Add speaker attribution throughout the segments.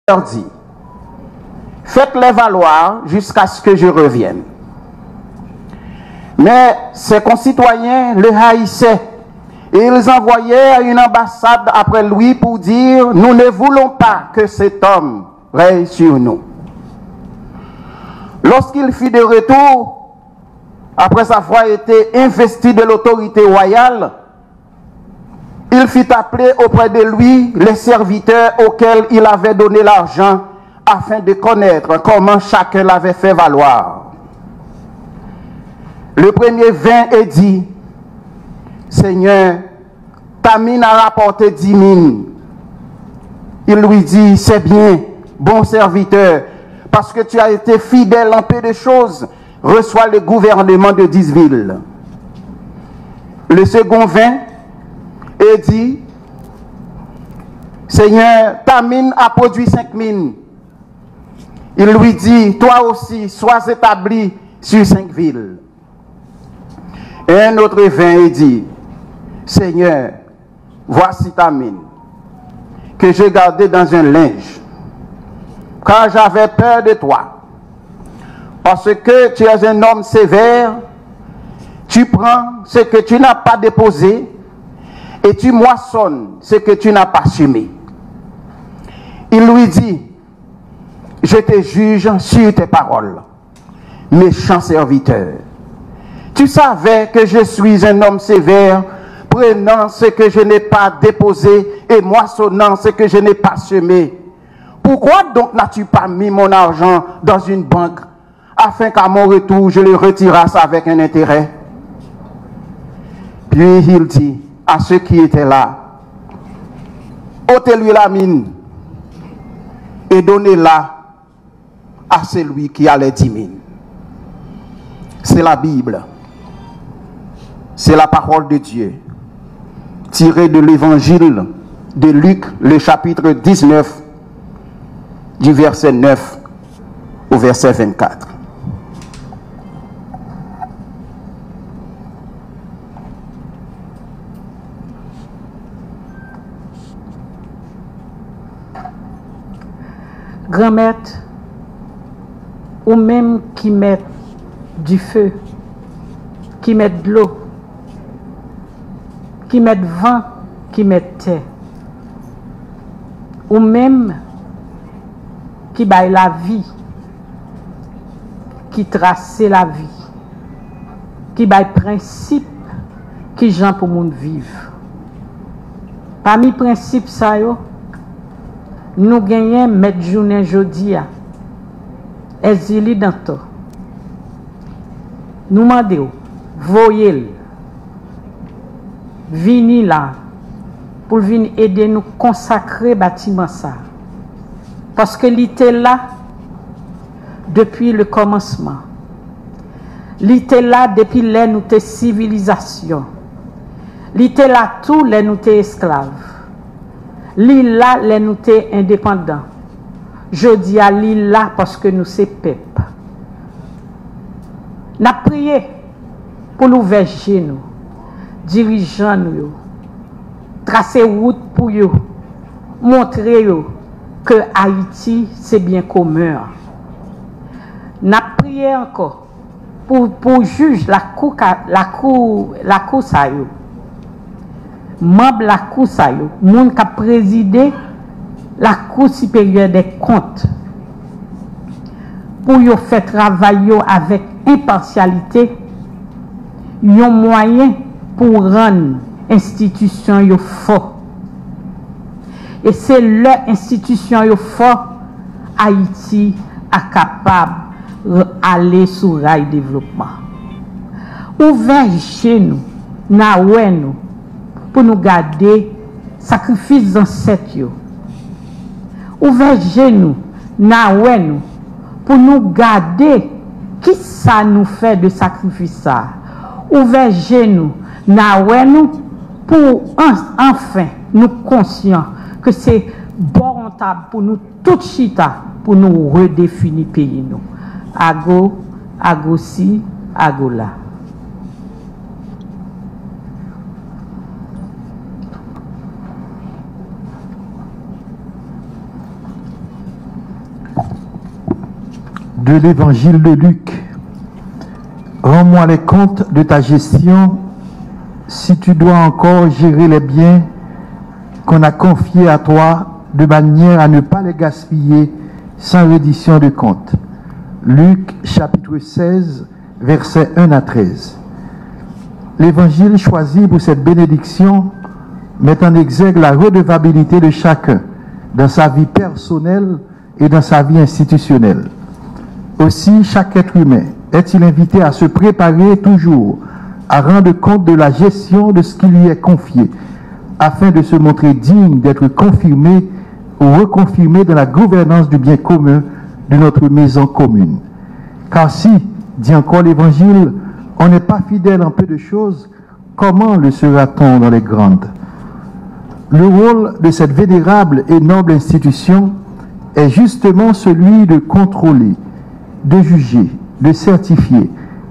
Speaker 1: leur dit, faites-les valoir jusqu'à ce que je revienne. Mais ses concitoyens le haïssaient et ils envoyaient une ambassade après lui pour dire, nous ne voulons pas que cet homme règne sur nous. Lorsqu'il fut de retour, après avoir été investi de l'autorité royale, il fit appeler auprès de lui les serviteurs auxquels il avait donné l'argent afin de connaître comment chacun l'avait fait valoir. Le premier vint et dit, Seigneur, ta mine a rapporté 10 mines. Il lui dit, c'est bien, bon serviteur, parce que tu as été fidèle en peu de choses, reçois le gouvernement de 10 villes. Le second vint et dit, Seigneur, ta mine a produit 5 mines. Il lui dit, toi aussi, sois établi sur 5 villes. Et un autre vint et dit, Seigneur, voici ta mine, que j'ai gardée dans un linge, car j'avais peur de toi, parce que tu es un homme sévère, tu prends ce que tu n'as pas déposé, et tu moissonnes ce que tu n'as pas semé. Il lui dit, je te juge sur tes paroles, méchant serviteur. Tu savais que je suis un homme sévère, prenant ce que je n'ai pas déposé et moissonnant ce que je n'ai pas semé. Pourquoi donc n'as-tu pas mis mon argent dans une banque, afin qu'à mon retour je le retirasse avec un intérêt? Puis il dit à ceux qui étaient là, ôtez-lui la mine et donnez-la à celui qui a les 10 mines. C'est la Bible. C'est la parole de Dieu, tirée de l'évangile de Luc, le chapitre 19, du verset 9 au verset 24.
Speaker 2: Grand maître, ou même qui met du feu, qui met de l'eau, qui met vent, qui met terre, ou même qui baille la vie, qui trace la vie, qui baille principe qui gens pour monde vivre. Parmi principes ça yo, nous gagnons mettre journée jodi a exili dans tout. Nous demandons voyez vini là pour venir aider nous consacrer bâtiment ça, parce que il était là depuis le commencement, il était là depuis les nous te civilisation, il était là tous les nous te esclaves, il là les nous te indépendants. Je dis à l'île là parce que nous c'est peuple. N'a prié pour l'ouvrir nous, dirigeants nous, tracer route pour eux, montrer que Haïti c'est bien commun. N'a prié encore pour juge la cour ça yo, membre la cour ça yo, monde qui a présidé la Cour supérieure des comptes, pour yo faire travail avec impartialité, yon moyen pour rendre institution yo fort. Et c'est leur institution yo fort, Haïti est capable d'aller sur le rail développement. Ouvert chez nous, na oué nous, pour nous garder sacrifice ancêtres yo. Ouvert genou, na oué nous, pour nous garder qui ça nous fait de sacrifice ça. Ouvert genou, na oué nous, pour enfin nous conscients que c'est bon rentable pour nous tout chita pour nous redéfinir pays nous. Ago, agosi, agola.
Speaker 3: de l'évangile de Luc. Rends-moi les comptes de ta gestion si tu dois encore gérer les biens qu'on a confiés à toi de manière à ne pas les gaspiller sans reddition de compte. Luc chapitre 16, versets 1 à 13. L'évangile choisi pour cette bénédiction met en exergue la redevabilité de chacun dans sa vie personnelle et dans sa vie institutionnelle. Aussi, chaque être humain est-il invité à se préparer toujours à rendre compte de la gestion de ce qui lui est confié, afin de se montrer digne d'être confirmé ou reconfirmé dans la gouvernance du bien commun de notre maison commune. Car si, dit encore l'Évangile, on n'est pas fidèle en peu de choses, comment le sera-t-on dans les grandes? Le rôle de cette vénérable et noble institution est justement celui de contrôler, de juger, de certifier,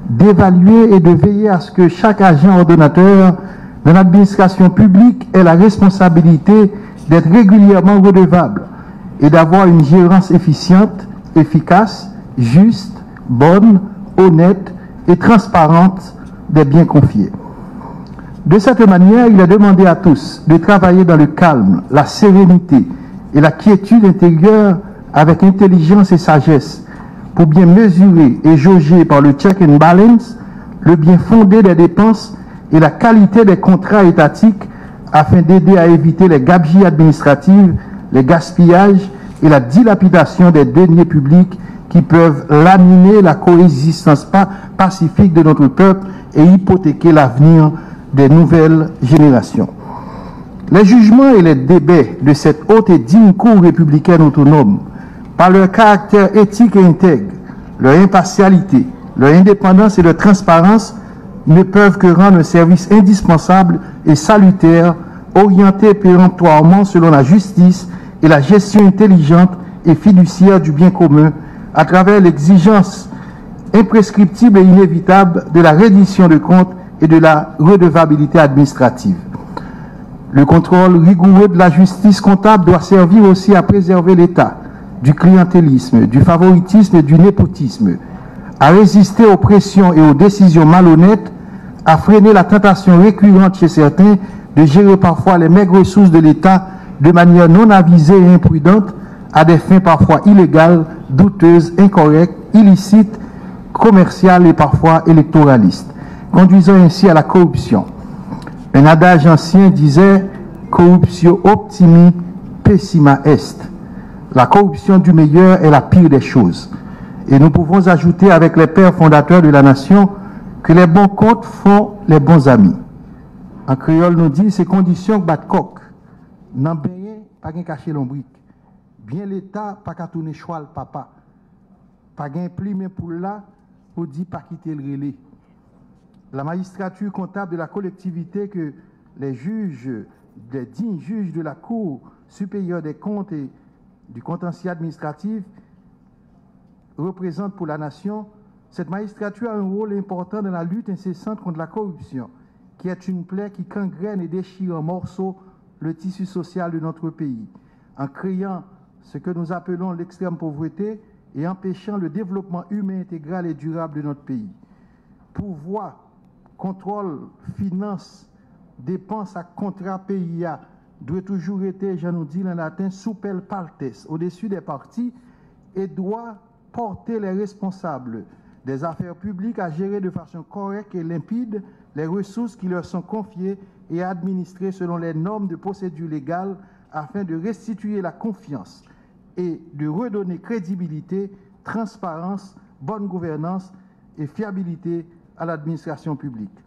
Speaker 3: d'évaluer et de veiller à ce que chaque agent ordonnateur de l'administration publique ait la responsabilité d'être régulièrement redevable et d'avoir une gérance efficiente, efficace, juste, bonne, honnête et transparente des biens confiés. De cette manière, il est demandé à tous de travailler dans le calme, la sérénité et la quiétude intérieure avec intelligence et sagesse pour bien mesurer et jauger par le check and balance le bien fondé des dépenses et la qualité des contrats étatiques afin d'aider à éviter les gabegies administratives, les gaspillages et la dilapidation des deniers publics qui peuvent laminer la coexistence pacifique de notre peuple et hypothéquer l'avenir des nouvelles générations. Les jugements et les débats de cette haute et digne cour républicaine autonome, par leur caractère éthique et intègre, leur impartialité, leur indépendance et leur transparence, ne peuvent que rendre un service indispensable et salutaire, orienté péremptoirement selon la justice et la gestion intelligente et fiduciaire du bien commun, à travers l'exigence imprescriptible et inévitable de la reddition de comptes et de la redevabilité administrative. Le contrôle rigoureux de la justice comptable doit servir aussi à préserver l'État du clientélisme, du favoritisme et du népotisme, à résister aux pressions et aux décisions malhonnêtes, à freiner la tentation récurrente chez certains de gérer parfois les maigres ressources de l'État de manière non avisée et imprudente à des fins parfois illégales, douteuses, incorrectes, illicites, commerciales et parfois électoralistes, conduisant ainsi à la corruption. Un adage ancien disait « corruptio optimi pessima est ». La corruption du meilleur est la pire des choses. Et nous pouvons ajouter avec les pères fondateurs de la nation que les bons comptes font les bons amis. En créole, nous dit ces conditions que battent coq. N'en bien pas qu'un caché l'ombrique. Bien l'État, pas qu'à tourner choix papa. Pas qu'un pli, mais pour là, pour dire pas quitter le relais. La magistrature comptable de la collectivité que les juges, les dignes juges de la Cour supérieure des comptes et du contentieux administratif représente pour la nation, cette magistrature a un rôle important dans la lutte incessante contre la corruption, qui est une plaie qui gangrène et déchire en morceaux le tissu social de notre pays, en créant ce que nous appelons l'extrême pauvreté et empêchant le développement humain intégral et durable de notre pays. Pouvoir, contrôle, finance, dépenses à contrat PIA doit toujours être, je nous dis en latin, super partes, au-dessus des partis, et doit porter les responsables des affaires publiques à gérer de façon correcte et limpide les ressources qui leur sont confiées et à administrer selon les normes de procédure légale afin de restituer la confiance et de redonner crédibilité, transparence, bonne gouvernance et fiabilité à l'administration publique.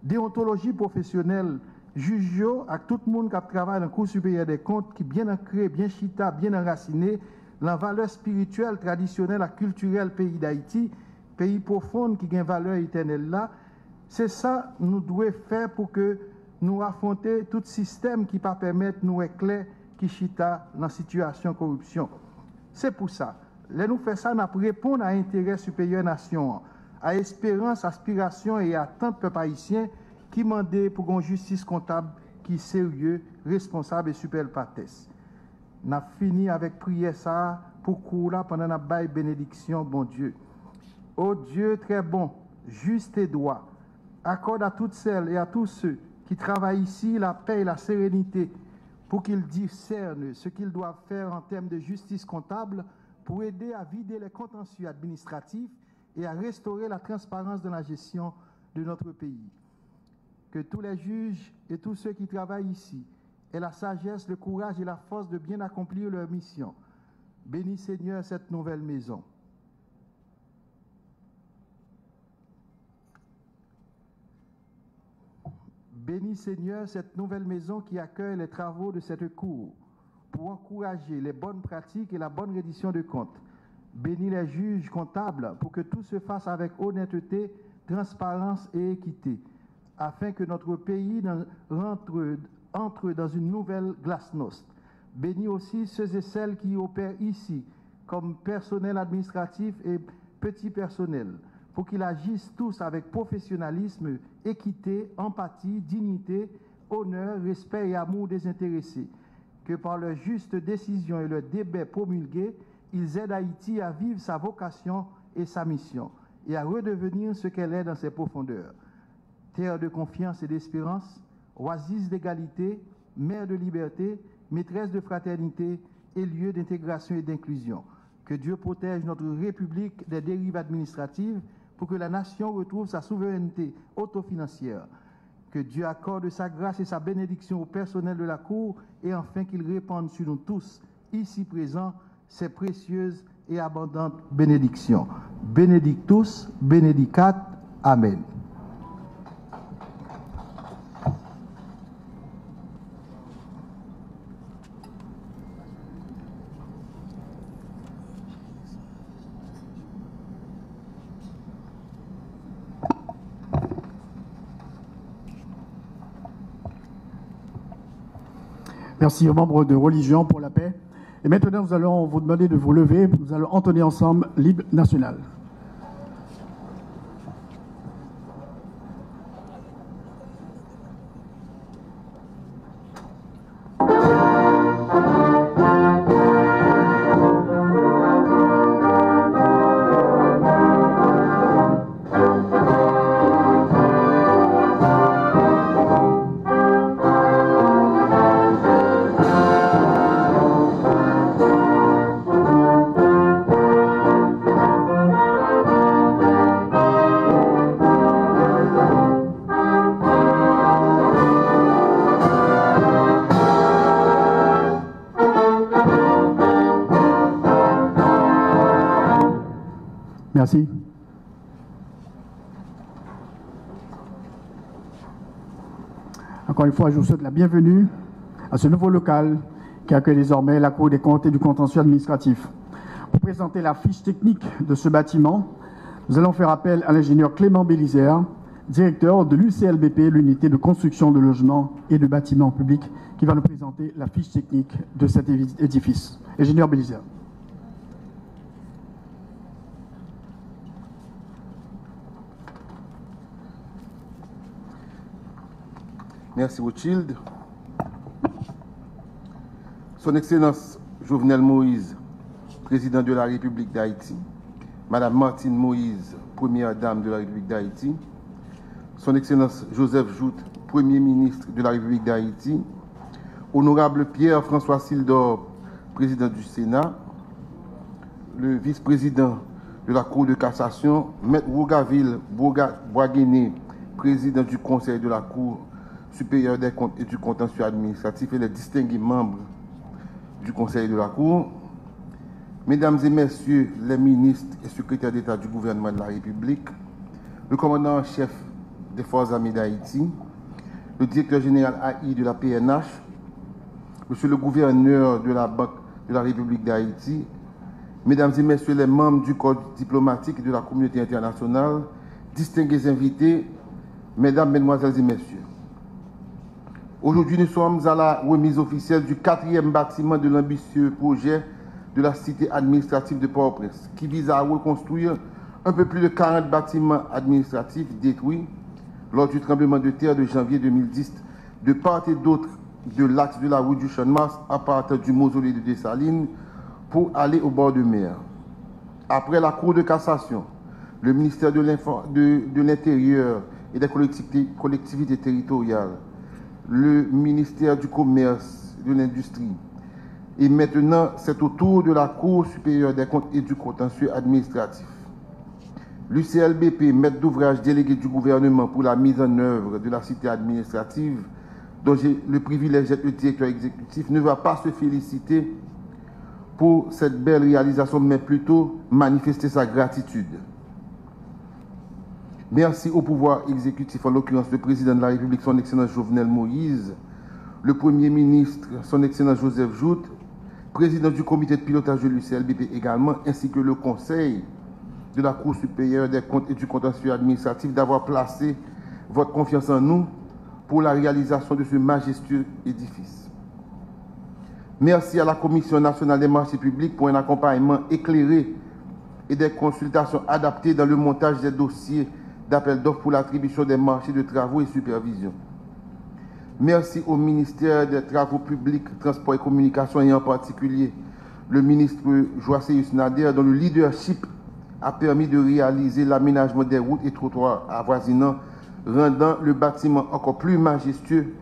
Speaker 3: Déontologie professionnelle, juge à tout le monde qui travaille dans le cours supérieur des comptes, qui bien ancré, bien chita, bien enraciné, la valeur spirituelle, traditionnelle et culturelle pays d'Haïti, pays profond qui a une valeur éternelle là, c'est ça nous devons faire pour que nous affronter tout système qui ne permettre nous éclairer qui chita dans la situation de corruption. C'est pour ça. Là, nous faisons ça, nous répondons à l'intérêt supérieur nation, à espérance, aspiration et attente peuple haïtien qui demandent pour une justice comptable qui est sérieux, responsable et super partes. Nous avons fini avec prière ça pour couler pendant la baille bénédiction, bon Dieu. Ô Dieu très bon, juste et droit, accorde à toutes celles et à tous ceux qui travaillent ici la paix et la sérénité pour qu'ils discernent ce qu'ils doivent faire en termes de justice comptable pour aider à vider les contentieux administratifs et à restaurer la transparence dans la gestion de notre pays. Que tous les juges et tous ceux qui travaillent ici aient la sagesse, le courage et la force de bien accomplir leur mission. Bénis Seigneur cette nouvelle maison. Bénis Seigneur cette nouvelle maison qui accueille les travaux de cette cour pour encourager les bonnes pratiques et la bonne reddition de comptes. Bénis les juges comptables pour que tout se fasse avec honnêteté, transparence et équité, afin que notre pays entre dans une nouvelle glasnost. Bénis aussi ceux et celles qui opèrent ici comme personnel administratif et petit personnel, pour qu'ils agissent tous avec professionnalisme, équité, empathie, dignité, honneur, respect et amour désintéressé. Que par leur juste décision et leur débat promulgué, ils aident Haïti à vivre sa vocation et sa mission, et à redevenir ce qu'elle est dans ses profondeurs. Terre de confiance et d'espérance, oasis d'égalité, mère de liberté, maîtresse de fraternité et lieu d'intégration et d'inclusion. Que Dieu protège notre République des dérives administratives pour que la nation retrouve sa souveraineté autofinancière. Que Dieu accorde sa grâce et sa bénédiction au personnel de la Cour et enfin qu'il répande sur nous tous, ici présents, ses précieuses et abondantes bénédictions. Benedictus, benedicat, Amen.
Speaker 4: Merci aux membres de Religion pour la paix. Et maintenant, nous allons vous demander de vous lever. Nous allons entonner ensemble l'hymne national. Merci. Encore une fois, je vous souhaite la bienvenue à ce nouveau local qui accueille désormais la Cour des comptes et du contentieux administratif. Pour présenter la fiche technique de ce bâtiment, nous allons faire appel à l'ingénieur Clément Bélisère, directeur de l'UCLBP, l'unité de construction de logements et de bâtiments publics, qui va nous présenter la fiche technique de cet édifice. Ingénieur Bélisère.
Speaker 5: Merci Rothschild. Son Excellence Jovenel Moïse, président de la République d'Haïti, Madame Martine Moïse, première dame de la République d'Haïti, Son Excellence Joseph Jout, Premier ministre de la République d'Haïti, Honorable Pierre-François Sildor, président du Sénat, le vice-président de la Cour de cassation, Maître Rougaville Boisguené, président du Conseil de la Cour supérieur des comptes et du contentieux administratif et les distingués membres du Conseil de la Cour, Mesdames et Messieurs les ministres et secrétaires d'État du gouvernement de la République, le commandant en chef des Forces armées d'Haïti, le directeur général AI de la PNH, Monsieur le gouverneur de la Banque de la République d'Haïti, Mesdames et Messieurs les membres du corps diplomatique et de la communauté internationale, distingués invités, Mesdames, Mesdemoiselles et Messieurs. Aujourd'hui, nous sommes à la remise officielle du 4e bâtiment de l'ambitieux projet de la cité administrative de Port-au-Prince, qui vise à reconstruire un peu plus de 40 bâtiments administratifs détruits lors du tremblement de terre de janvier 2010 de part et d'autre de l'axe de la route du Champ de Mars à partir du mausolée de Dessalines pour aller au bord de mer. Après la Cour de cassation, le ministère de l'Intérieur et des collectivités territoriales, le ministère du Commerce et de l'Industrie, et maintenant c'est au tour de la Cour supérieure des comptes et du contentieux administratif. L'UCLBP, maître d'ouvrage délégué du gouvernement pour la mise en œuvre de la cité administrative, dont j'ai le privilège d'être le directeur exécutif, ne va pas se féliciter pour cette belle réalisation, mais plutôt manifester sa gratitude. Merci au pouvoir exécutif, en l'occurrence le président de la République, son Excellence Jovenel Moïse, le Premier ministre, son Excellence Joseph Jout, président du comité de pilotage de l'UCLBP également, ainsi que le conseil de la Cour supérieure des comptes et du contentieux administratif d'avoir placé votre confiance en nous pour la réalisation de ce majestueux édifice. Merci à la Commission nationale des marchés publics pour un accompagnement éclairé et des consultations adaptées dans le montage des dossiers d'appel d'offres pour l'attribution des marchés de travaux et supervision. Merci au ministère des Travaux publics, Transports et Communications et en particulier le ministre Joasséus Nader, dont le leadership a permis de réaliser l'aménagement des routes et trottoirs avoisinants, rendant le bâtiment encore plus majestueux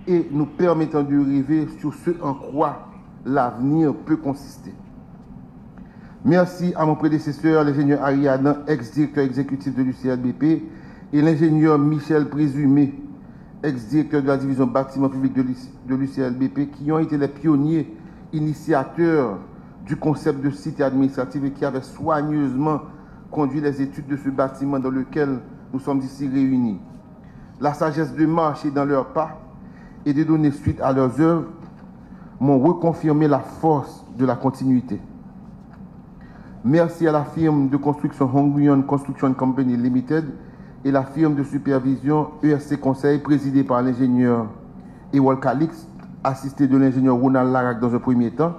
Speaker 5: et nous permettant de rêver sur ce en quoi l'avenir peut consister. Merci à mon prédécesseur, l'ingénieur Harry Adam, ex-directeur exécutif de l'UCLBP, et l'ingénieur Michel Présumé, ex-directeur de la division bâtiment public de l'UCLBP, qui ont été les pionniers initiateurs du concept de cité administrative et qui avaient soigneusement conduit les études de ce bâtiment dans lequel nous sommes ici réunis. La sagesse de marcher dans leurs pas et de donner suite à leurs œuvres m'ont reconfirmé la force de la continuité. Merci à la firme de construction Hongrian Construction Company Limited et la firme de supervision ESC Conseil présidée par l'ingénieur Ewol Calix, assisté de l'ingénieur Ronald Larac dans un premier temps,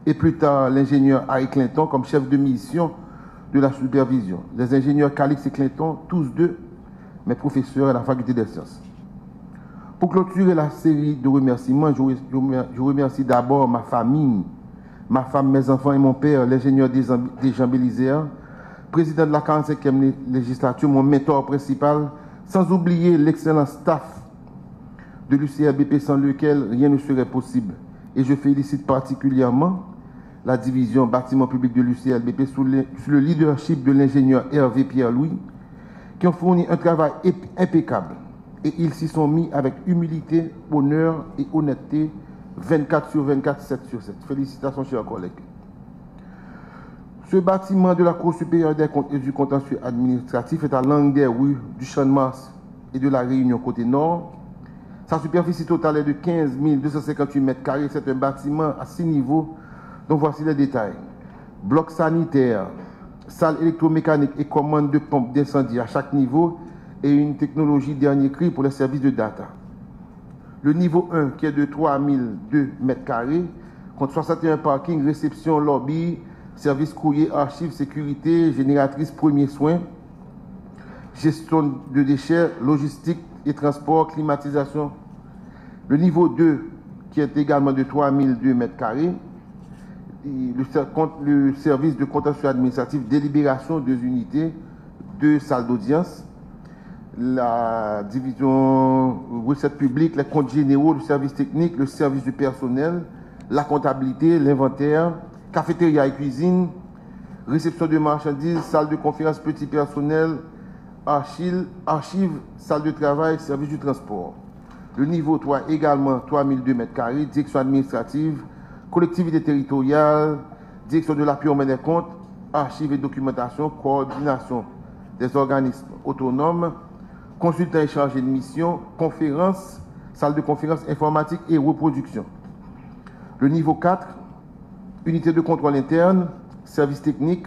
Speaker 5: et plus tard l'ingénieur Harry Clinton comme chef de mission de la supervision. Les ingénieurs Calix et Clinton, tous deux mes professeurs à la faculté des sciences. Pour clôturer la série de remerciements, je remercie d'abord ma famille, ma femme, mes enfants et mon père, l'ingénieur Dejan Bélisère, président de la 45e législature, mon mentor principal, sans oublier l'excellent staff de l'UCLBP sans lequel rien ne serait possible. Et je félicite particulièrement la division bâtiment public de l'UCLBP sous le leadership de l'ingénieur Hervé Pierre-Louis, qui ont fourni un travail impeccable. Et ils s'y sont mis avec humilité, honneur et honnêteté, 24 sur 24, 7 sur 7. Félicitations, chers collègues. Ce bâtiment de la Cour supérieure des comptes et du contentieux administratif est à l'angle des rues du Champ-de-Mars et de la Réunion côté nord. Sa superficie totale est de 15 258 mètres carrés. C'est un bâtiment à 6 niveaux, dont voici les détails. Bloc sanitaire, salle électromécanique et commande de pompe d'incendie à chaque niveau et une technologie dernier cri pour les services de data. Le niveau 1, qui est de 3002 mètres carrés, compte 61 parkings, réception, lobby, service courrier, archives, sécurité, génératrice, premiers soins, gestion de déchets, logistique et transport, climatisation. Le niveau 2, qui est également de 3002 mètres carrés, le service de contentieux administratif, délibération, 2 unités, 2 salles d'audience, la division recettes publiques, les comptes généraux, le service technique, le service du personnel, la comptabilité, l'inventaire, cafétéria et cuisine, réception de marchandises, salle de conférence, petit personnel, archives, salle de travail, service du transport. Le niveau 3 également 3002 mètres carrés, direction administrative, collectivité territoriale, direction de l'appui des comptes, archives et documentation, coordination des organismes autonomes, consultant et chargé de mission, conférence, salle de conférence informatique et reproduction. Le niveau 4, unité de contrôle interne, service technique,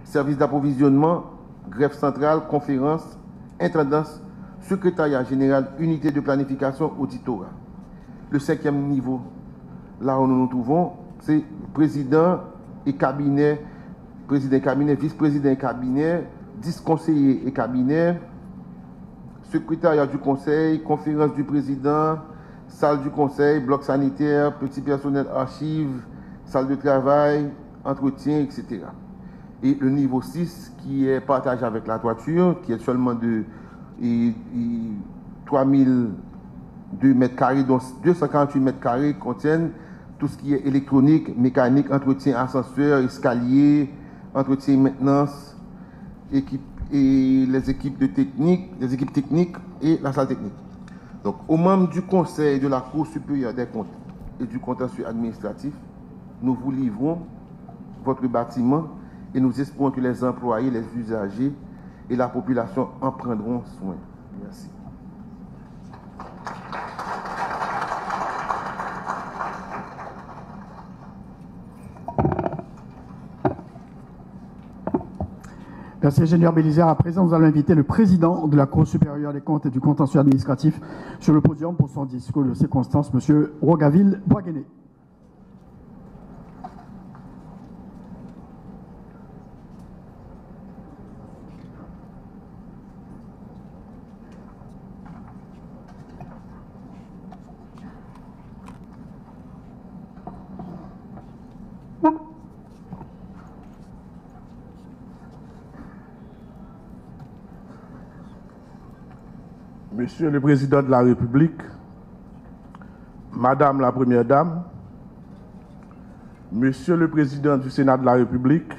Speaker 5: service d'approvisionnement, greffe centrale, conférence, intendance, secrétariat général, unité de planification, auditorat. Le 5e niveau, là où nous nous trouvons, c'est président et cabinet, vice-président et cabinet, 10 conseillers et cabinet, secrétariat du conseil, conférence du président, salle du conseil, bloc sanitaire, petit personnel archives, salle de travail, entretien, etc. Et le niveau 6 qui est partagé avec la toiture, qui est seulement de 3002 mètres carrés, dont 248 mètres carrés contiennent tout ce qui est électronique, mécanique, entretien ascenseur, escalier, entretien maintenance, et les équipes techniques et la salle technique. Donc, aux membres du Conseil de la Cour supérieure des comptes et du contentieux administratif, nous vous livrons votre bâtiment et nous espérons que les employés, les usagers et la population en prendront soin. Merci.
Speaker 4: Merci, ingénieur Bélisard. À présent, nous allons inviter le président de la Cour supérieure des comptes et du contentieux administratif sur le podium pour son discours de circonstance, M. Rogaville Boisguené.
Speaker 6: Monsieur le Président de la République, Madame la Première Dame, Monsieur le Président du Sénat de la République,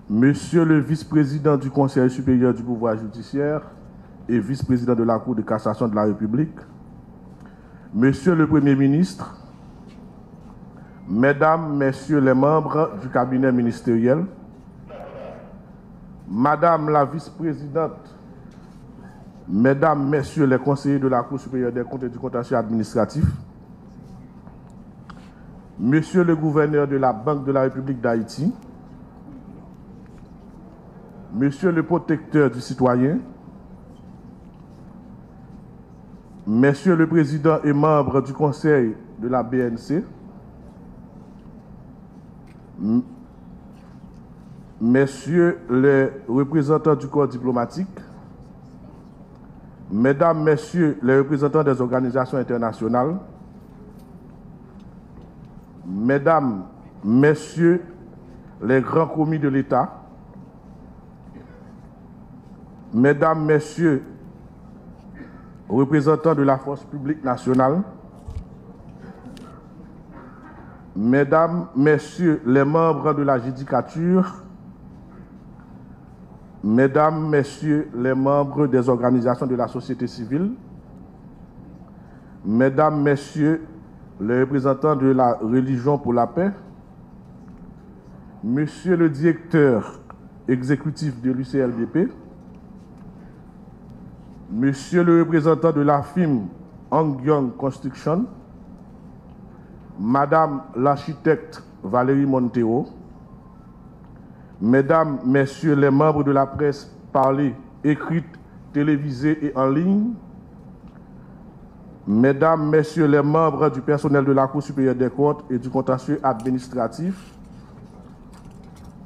Speaker 6: Monsieur le Vice-président du Conseil supérieur du pouvoir judiciaire et Vice-président de la Cour de cassation de la République, Monsieur le Premier ministre, Mesdames, Messieurs les membres du cabinet ministériel, Madame la Vice-présidente, Mesdames, Messieurs les conseillers de la Cour supérieure des comptes et du contentieux administratif, Monsieur le gouverneur de la Banque de la République d'Haïti, Monsieur le protecteur du citoyen, Monsieur le président et membre du conseil de la BNC, Messieurs les représentants du corps diplomatique, Mesdames, Messieurs les représentants des organisations internationales, Mesdames, Messieurs les grands commis de l'État, Mesdames, Messieurs représentants de la force publique nationale, Mesdames, Messieurs les membres de la judicature, Mesdames, Messieurs les membres des organisations de la société civile, Mesdames, Messieurs les représentants de la religion pour la paix, Monsieur le directeur exécutif de l'UCLDP, Monsieur le représentant de la firme Angyong Construction, Madame l'architecte Valérie Montero, Mesdames, Messieurs les membres de la presse parlée, écrite, télévisée et en ligne, Mesdames, Messieurs les membres du personnel de la Cour supérieure des comptes et du contentieux administratif,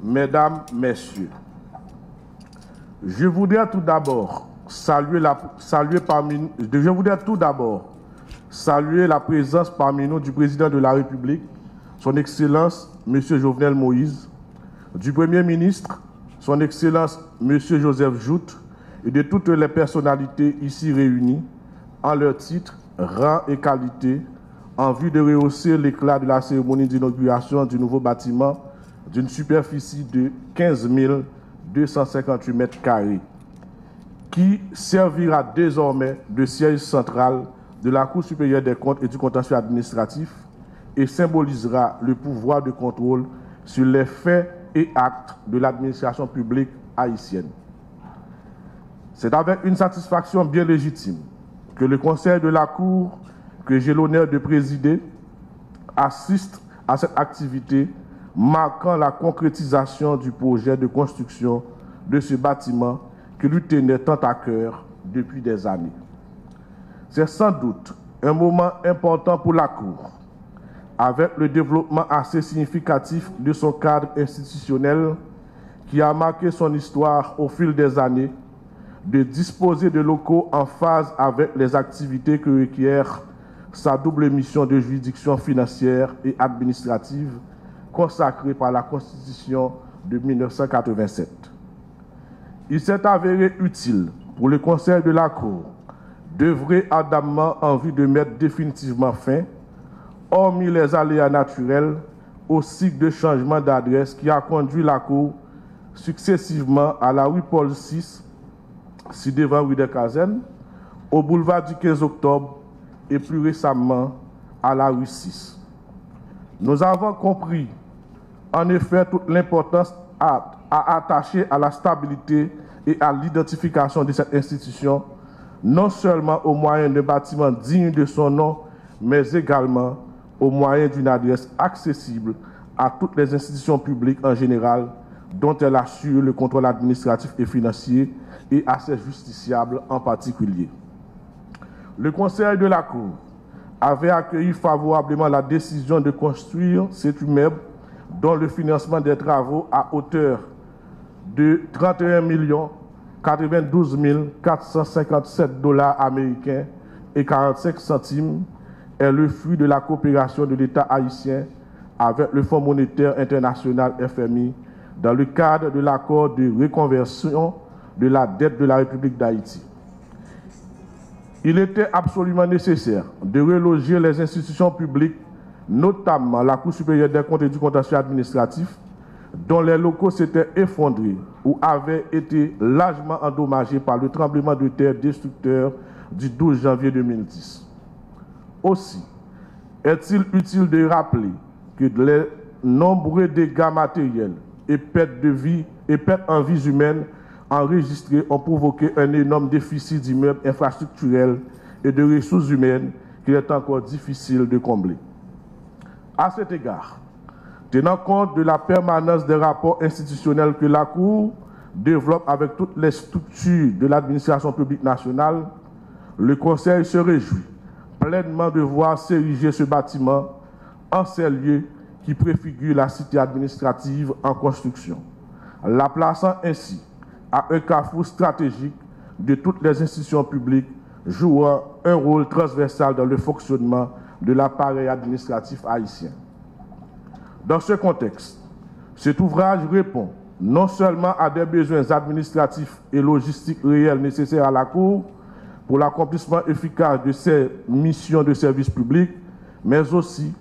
Speaker 6: Mesdames, Messieurs, je voudrais tout d'abord saluer la présence parmi nous du Président de la République, Son Excellence M. Jovenel Moïse, du Premier ministre, Son Excellence M. Joseph Jout, et de toutes les personnalités ici réunies, en leur titre, rang et qualité, en vue de rehausser l'éclat de la cérémonie d'inauguration du nouveau bâtiment d'une superficie de 15 258 mètres carrés, qui servira désormais de siège central de la Cour supérieure des comptes et du contentieux administratif et symbolisera le pouvoir de contrôle sur les faits et actes de l'administration publique haïtienne. C'est avec une satisfaction bien légitime que le Conseil de la Cour, que j'ai l'honneur de présider, assiste à cette activité marquant la concrétisation du projet de construction de ce bâtiment qui lui tenait tant à cœur depuis des années. C'est sans doute un moment important pour la Cour, avec le développement assez significatif de son cadre institutionnel qui a marqué son histoire au fil des années, de disposer de locaux en phase avec les activités que requiert sa double mission de juridiction financière et administrative consacrés par la Constitution de 1987. Il s'est avéré utile pour le Conseil de la Cour d'œuvrer ardemment en vue de mettre définitivement fin, hormis les aléas naturels, au cycle de changement d'adresse qui a conduit la Cour successivement à la rue Paul VI, si devant rue des Casernes, au boulevard du 15 octobre et plus récemment à la rue 6. Nous avons compris en effet toute l'importance à attacher à la stabilité et à l'identification de cette institution, non seulement au moyen d'un bâtiment digne de son nom, mais également au moyen d'une adresse accessible à toutes les institutions publiques en général, dont elle assure le contrôle administratif et financier, et à ses justiciables en particulier. Le Conseil de la Cour avait accueilli favorablement la décision de construire cet immeuble dont le financement des travaux à hauteur de 31 92 457 $ américains et 45 centimes est le fruit de la coopération de l'État haïtien avec le Fonds monétaire international FMI dans le cadre de l'accord de reconversion de la dette de la République d'Haïti. Il était absolument nécessaire de reloger les institutions publiques, notamment la Cour supérieure des comptes et du contentieux administratif, dont les locaux s'étaient effondrés ou avaient été largement endommagés par le tremblement de terre destructeur du 12 janvier 2010. Aussi, est-il utile de rappeler que les nombreux dégâts matériels et pertes en vies humaines enregistrés ont provoqué un énorme déficit d'immeubles infrastructurels et de ressources humaines qu'il est encore difficile de combler. À cet égard, tenant compte de la permanence des rapports institutionnels que la Cour développe avec toutes les structures de l'administration publique nationale, le Conseil se réjouit pleinement de voir s'ériger ce bâtiment en ces lieux qui préfigurent la cité administrative en construction, la plaçant ainsi à un carrefour stratégique de toutes les institutions publiques jouant un rôle transversal dans le fonctionnement de l'appareil administratif haïtien. Dans ce contexte, cet ouvrage répond non seulement à des besoins administratifs et logistiques réels nécessaires à la Cour pour l'accomplissement efficace de ses missions de service public, mais aussi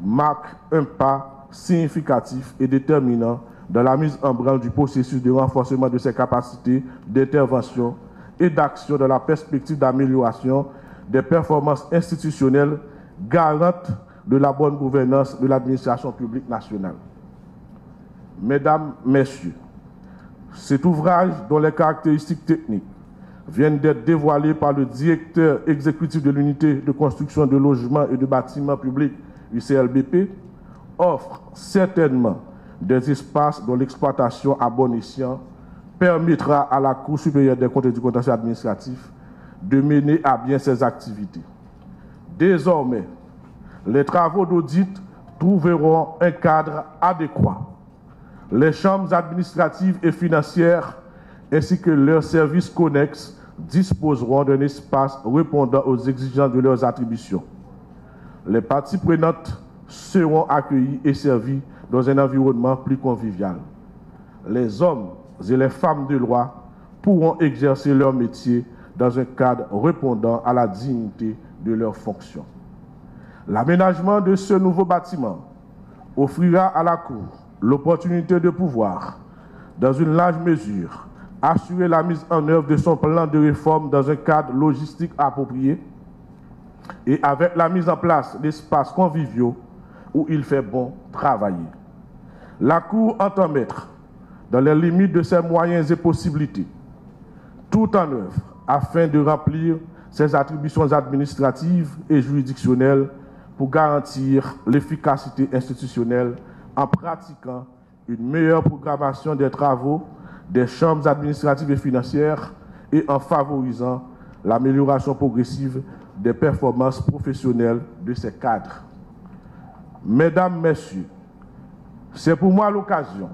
Speaker 6: marque un pas significatif et déterminant dans la mise en branle du processus de renforcement de ses capacités d'intervention et d'action dans la perspective d'amélioration des performances institutionnelles garantes de la bonne gouvernance de l'administration publique nationale. Mesdames, Messieurs, cet ouvrage dont les caractéristiques techniques viennent d'être dévoilées par le directeur exécutif de l'unité de construction de logements et de bâtiments publics UCLBP offre certainement des espaces dont l'exploitation à bon escient permettra à la Cour supérieure des comptes et du contentieux administratif de mener à bien ses activités. Désormais, les travaux d'audit trouveront un cadre adéquat. Les chambres administratives et financières ainsi que leurs services connexes disposeront d'un espace répondant aux exigences de leurs attributions. Les parties prenantes seront accueillies et servies dans un environnement plus convivial. Les hommes et les femmes de loi pourront exercer leur métier dans un cadre répondant à la dignité de leurs fonctions. L'aménagement de ce nouveau bâtiment offrira à la Cour l'opportunité de pouvoir, dans une large mesure, assurer la mise en œuvre de son plan de réforme dans un cadre logistique approprié et avec la mise en place d'espaces conviviaux où il fait bon travailler. La Cour entend mettre, dans les limites de ses moyens et possibilités, tout en œuvre afin de remplir ses attributions administratives et juridictionnelles pour garantir l'efficacité institutionnelle en pratiquant une meilleure programmation des travaux des chambres administratives et financières et en favorisant l'amélioration progressive des performances professionnelles de ces cadres. Mesdames, Messieurs, c'est pour moi l'occasion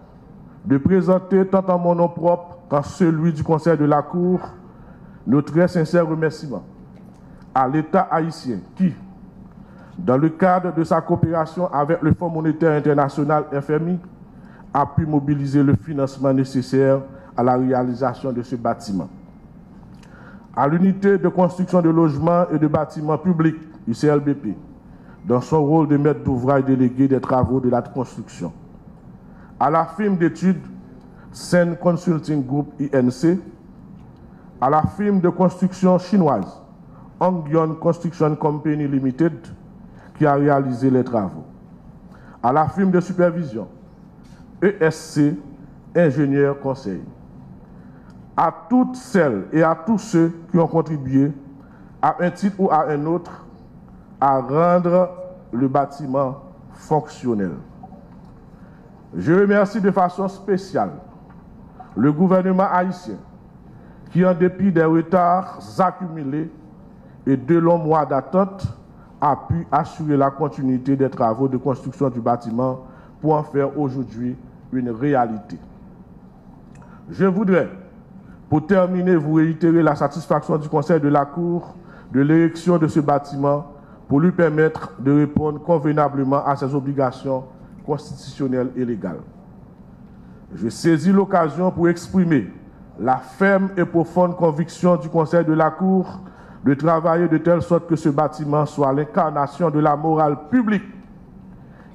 Speaker 6: de présenter tant en mon nom propre qu'en celui du Conseil de la Cour nos très sincères remerciements à l'État haïtien qui, dans le cadre de sa coopération avec le Fonds monétaire international FMI, a pu mobiliser le financement nécessaire à la réalisation de ce bâtiment. À l'unité de construction de logements et de bâtiments publics, UCLBP, dans son rôle de maître d'ouvrage délégué des travaux de la construction. À la firme d'études Sen Consulting Group INC, à la firme de construction chinoise Hongyon Construction Company Limited, qui a réalisé les travaux, à la firme de supervision ESC Ingénieurs Conseil, à toutes celles et à tous ceux qui ont contribué, à un titre ou à un autre, à rendre le bâtiment fonctionnel. Je remercie de façon spéciale le gouvernement haïtien qui, en dépit des retards accumulés et de longs mois d'attente, a pu assurer la continuité des travaux de construction du bâtiment pour en faire aujourd'hui une réalité. Je voudrais, pour terminer, vous réitérer la satisfaction du Conseil de la Cour de l'érection de ce bâtiment pour lui permettre de répondre convenablement à ses obligations constitutionnelles et légales. Je saisis l'occasion pour exprimer la ferme et profonde conviction du Conseil de la Cour de travailler de telle sorte que ce bâtiment soit l'incarnation de la morale publique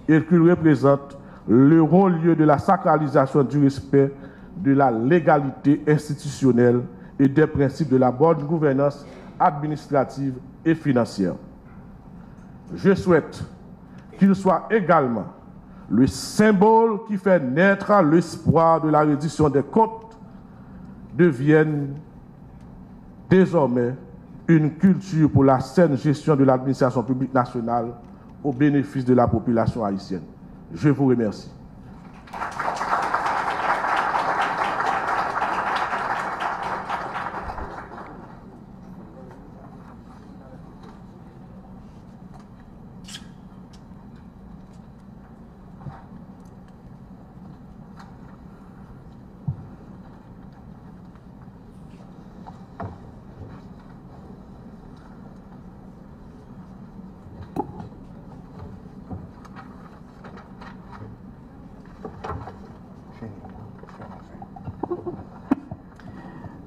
Speaker 6: et qu'il représente le haut lieu de la sacralisation du respect de la légalité institutionnelle et des principes de la bonne gouvernance administrative et financière. Je souhaite qu'il soit également le symbole qui fait naître l'espoir de la reddition des comptes, devienne désormais une culture pour la saine gestion de l'administration publique nationale au bénéfice de la population haïtienne. Je vous remercie.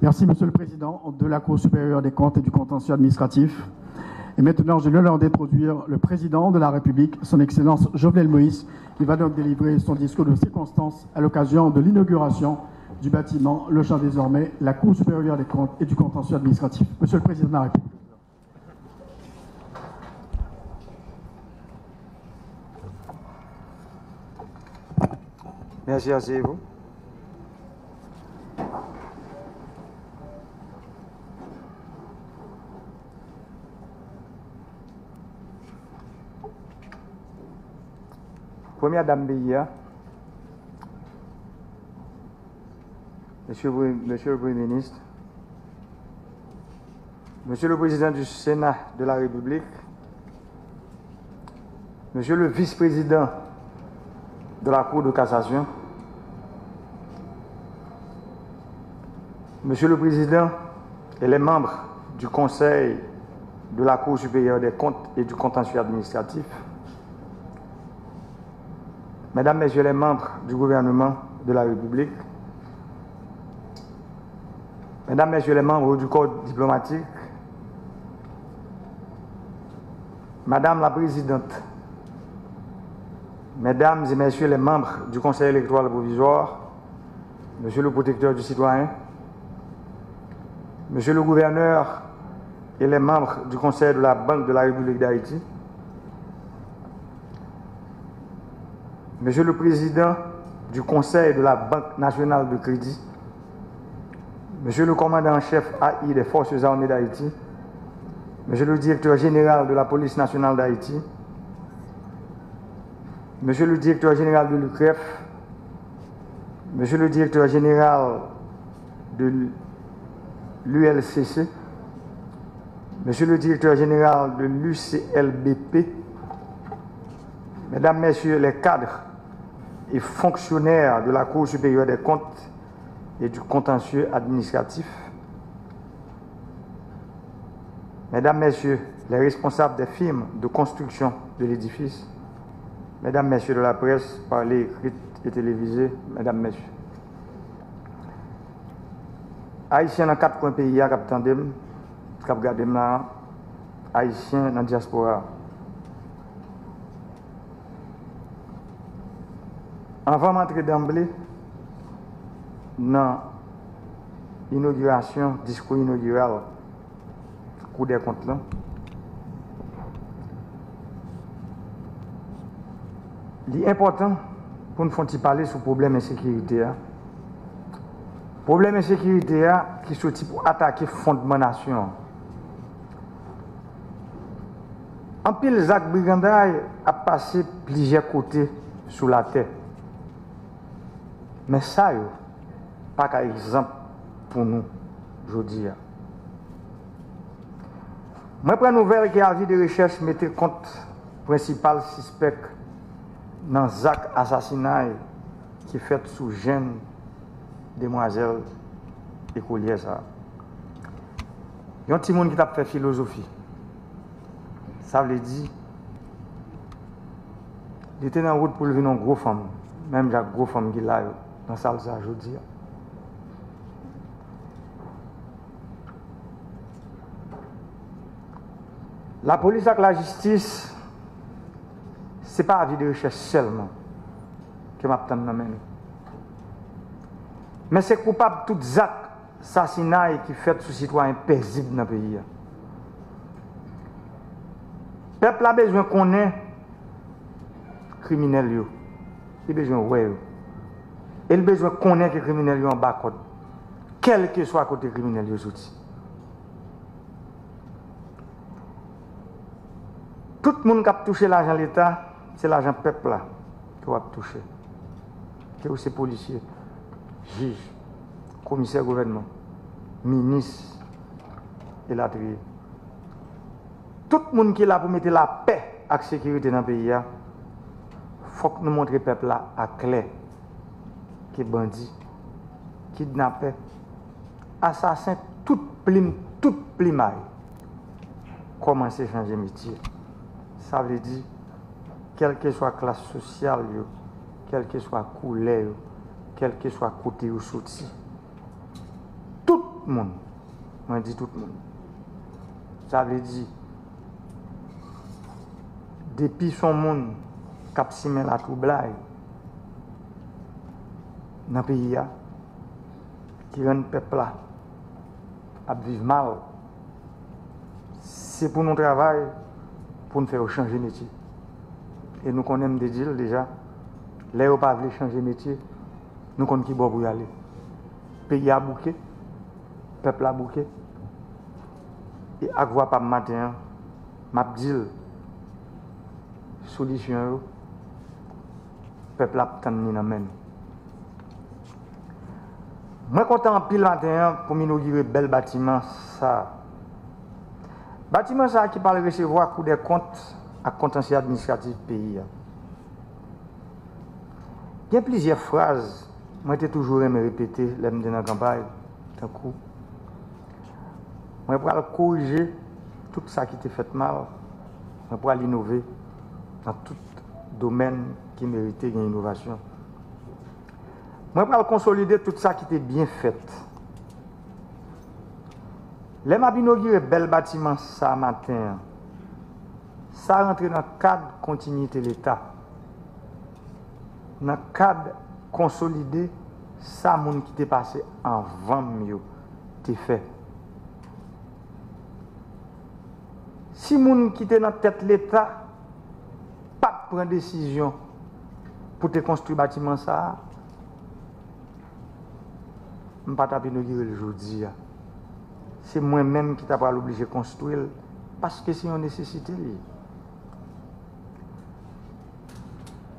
Speaker 4: Merci, Monsieur le Président de la Cour supérieure des comptes et du contentieux administratif. Et maintenant, j'ai l'honneur d'introduire le Président de la République, Son Excellence Jovenel Moïse, qui va donc délivrer son discours de circonstance à l'occasion de l'inauguration du bâtiment logeant désormais la Cour supérieure des comptes et du contentieux administratif. Monsieur le Président de la République.
Speaker 7: Merci, asseyez-vous. Première dame Béia, Monsieur le Premier ministre, Monsieur le Président du Sénat de la République, Monsieur le Vice-président de la Cour de cassation, Monsieur le Président et les membres du Conseil de la Cour supérieure des comptes et du contentieux administratif, Mesdames, Messieurs les membres du gouvernement de la République, Mesdames, Messieurs les membres du corps diplomatique, Madame la Présidente, Mesdames et Messieurs les membres du Conseil électoral provisoire, Monsieur le protecteur du citoyen, Monsieur le gouverneur et les membres du Conseil de la Banque de la République d'Haïti, Monsieur le Président du Conseil de la Banque nationale de crédit, Monsieur le commandant en chef AI des Forces armées d'Haïti, Monsieur le directeur général de la Police nationale d'Haïti, Monsieur le directeur général de l'UCREF, Monsieur le directeur général de l'ULCC, Monsieur le directeur général de l'UCLBP, Mesdames, Messieurs les cadres et fonctionnaires de la Cour supérieure des comptes et du contentieux administratif, Mesdames, Messieurs les responsables des firmes de construction de l'édifice, mesdames, messieurs de la presse, parlée, écrite et télévisée, mesdames, messieurs. Haïtiens dans 4 coins pays, cap tandem, cap gardem là, Haïtiens dans la diaspora. Avant d'entrer d'emblée dans l'inauguration, discours inaugural, Cour des comptes là, il est important pour nous faire parler sur le problème d'insécurité. Problème d'insécurité qui sorti pour attaquer le fondement de la nation. En pile, Zach Brigandaï a passé plusieurs côtés sous la terre. Mais ça, pas qu'un exemple pour nous aujourd'hui. Je prends une nouvelle qui a avis de recherche mettait compte principal suspect dans Zach assassinat qui est fait sous jeune demoiselle écolière. Il y a un petit monde qui a fait philosophie. Ça veut dire, il était en route pour lever une grosse femme, même la grosse femme qui est là dans la salle aujourd'hui. La police et la justice, ce n'est pas avis de recherche seulement que m'attend dans main. Mais c'est coupable de tout acte assassinat qui fait sous citoyen paisible dans le pays. Le peuple a besoin qu'on ait criminels. Il a besoin de ouais. Il a besoin qu'on ait que criminels en bas code. Quel que soit côté criminel. Tout le monde qui a touché l'argent de l'État, c'est l'argent peuple là qui a touché. Que c'est policiers, juges, commissaires gouvernement, ministres et la trier. Tout le monde qui est là pour mettre la paix et la sécurité dans le pays, il faut que nous montrions le peuple là à clair que bandits, kidnappés, assassins, tout plimaille, commencer à changer de métier. Ça veut dire, quelle que soit la classe sociale, quelle que soit la couleur, quel que soit le côté où sorti, tout le monde, on dit tout le monde, ça veut dire, depuis son monde, cap simen la troublage, dans le pays, qui rend le peuple là, à vivre mal, c'est pour nous travailler, pour nous faire changer de métier. Et nous connaissons des deals déjà, les gens ne peuvent pas changer de métier, nous connaissons qui pour y aller. Le pays a bouqué, le peuple a bouqué. Et à quoi pas matin, m'a dit solution, le peuple a tenu dans main. Je suis content en pile matin pour m'inaugurer un bel bâtiment. Bâtiment ça qui parle de recevoir Cour des comptes à contentieux administratif du pays. Il y a plusieurs phrases, moi j'ai toujours aimé répéter dans la campagne. D'un coup, moi pour corriger tout ça qui était fait mal, moi pour l'innover dans tout domaine qui méritait une innovation. Moi pour consolider tout ça qui était bien fait. Les m'a inauguré bel bâtiment ça matin. Ça rentre dans le cadre de continuité de l'État. Dans le cadre consolidé, ça moun qui t'est passé avant mieux t'est fait. Si moun qui t'est dans la tête de l'État, pas de prendre décision pour te construire bâtiment ça, je ne vais pas inaugurer le jour d'hier. C'est moi-même qui t'ai pas obligé de construire parce que c'est une nécessité.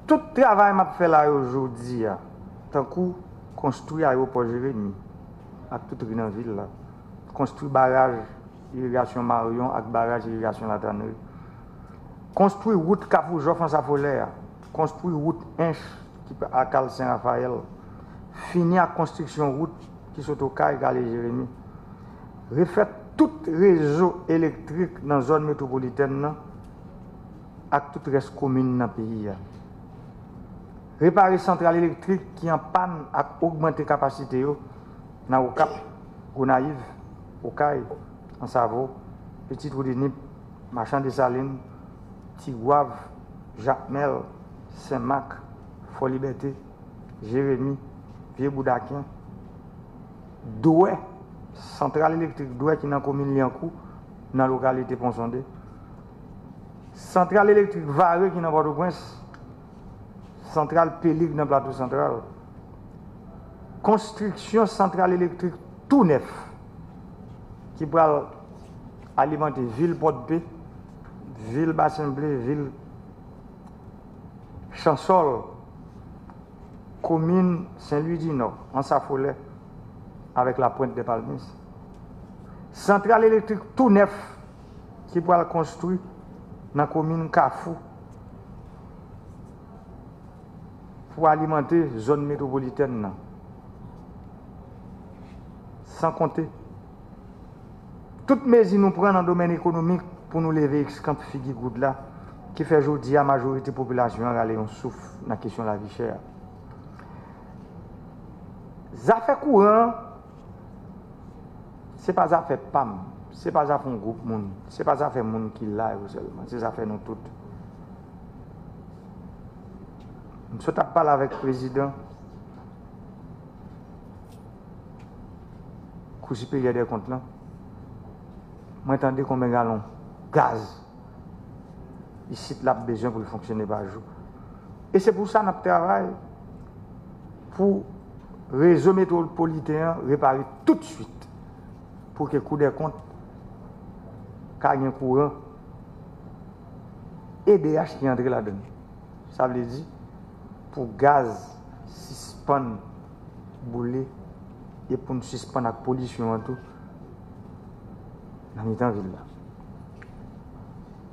Speaker 7: Tout le travail que je fais là aujourd'hui, tant que construire l'aéroport Jérémy, avec toute la ville, construire barrage irrigation Marion avec barrage irrigation La Tannerie, construire route Capoujof en Safolaire, construire route Inch à Cal Saint-Raphaël, finir la construction route qui sont au Caille Galé Jérémy, refaire tout réseau électrique dans la zone métropolitaine avec tout le reste commune dans le pays. Réparer centrale électrique qui en panne à augmenter la capacité dans le Cap, Gonaïve, Okaï, en Savo, Petit Roudinip, Marchand des Salines, Tigouave, Jacmel, Saint-Marc, Fort-Liberté, Jérémy, Vieux-Boudaquin, Douai, centrale électrique Douai qui est dans la commune Liancourt, dans la localité Ponsondé. Centrale électrique Vareux qui est dans Port-au-Prince. Centrale Pélic dans le plateau central. Construction centrale électrique tout neuf qui va alimenter ville Porte-Paix, ville Bassin-Blé, ville Chansol, commune Saint-Louis-du-Nord, en Safollet, avec la pointe des Palmis. Centrale électrique tout neuf qui va construire dans la commune Kafou pour alimenter la zone métropolitaine. Sans compter toutes mesures nous prenons dans le domaine économique pour nous lever ex-camp Figi-Goud là, qui fait aujourd'hui à la majorité de la population aller en souffle dans la question de la vie chère. Ça fait courant, ce n'est pas ça fait PAM, ce n'est pas ça fait un groupe monde, ce n'est pas ça fait monde qui l'a seulement, c'est ça fait nous toutes. Je parle avec le président. Cour supérieure des comptes là. Moi, j'entendais combien de gallons gaz ici, là, besoin pour fonctionner par jour. Et c'est pour ça que nous travaillons pour réseau métropolitain réparer tout de suite pour que le Cour des comptes ait un courant et DH qui entre là-dedans. Ça veut dire pour gaz suspendre bouler et pour nous suspendre la pollution en tout dans le temps ville là.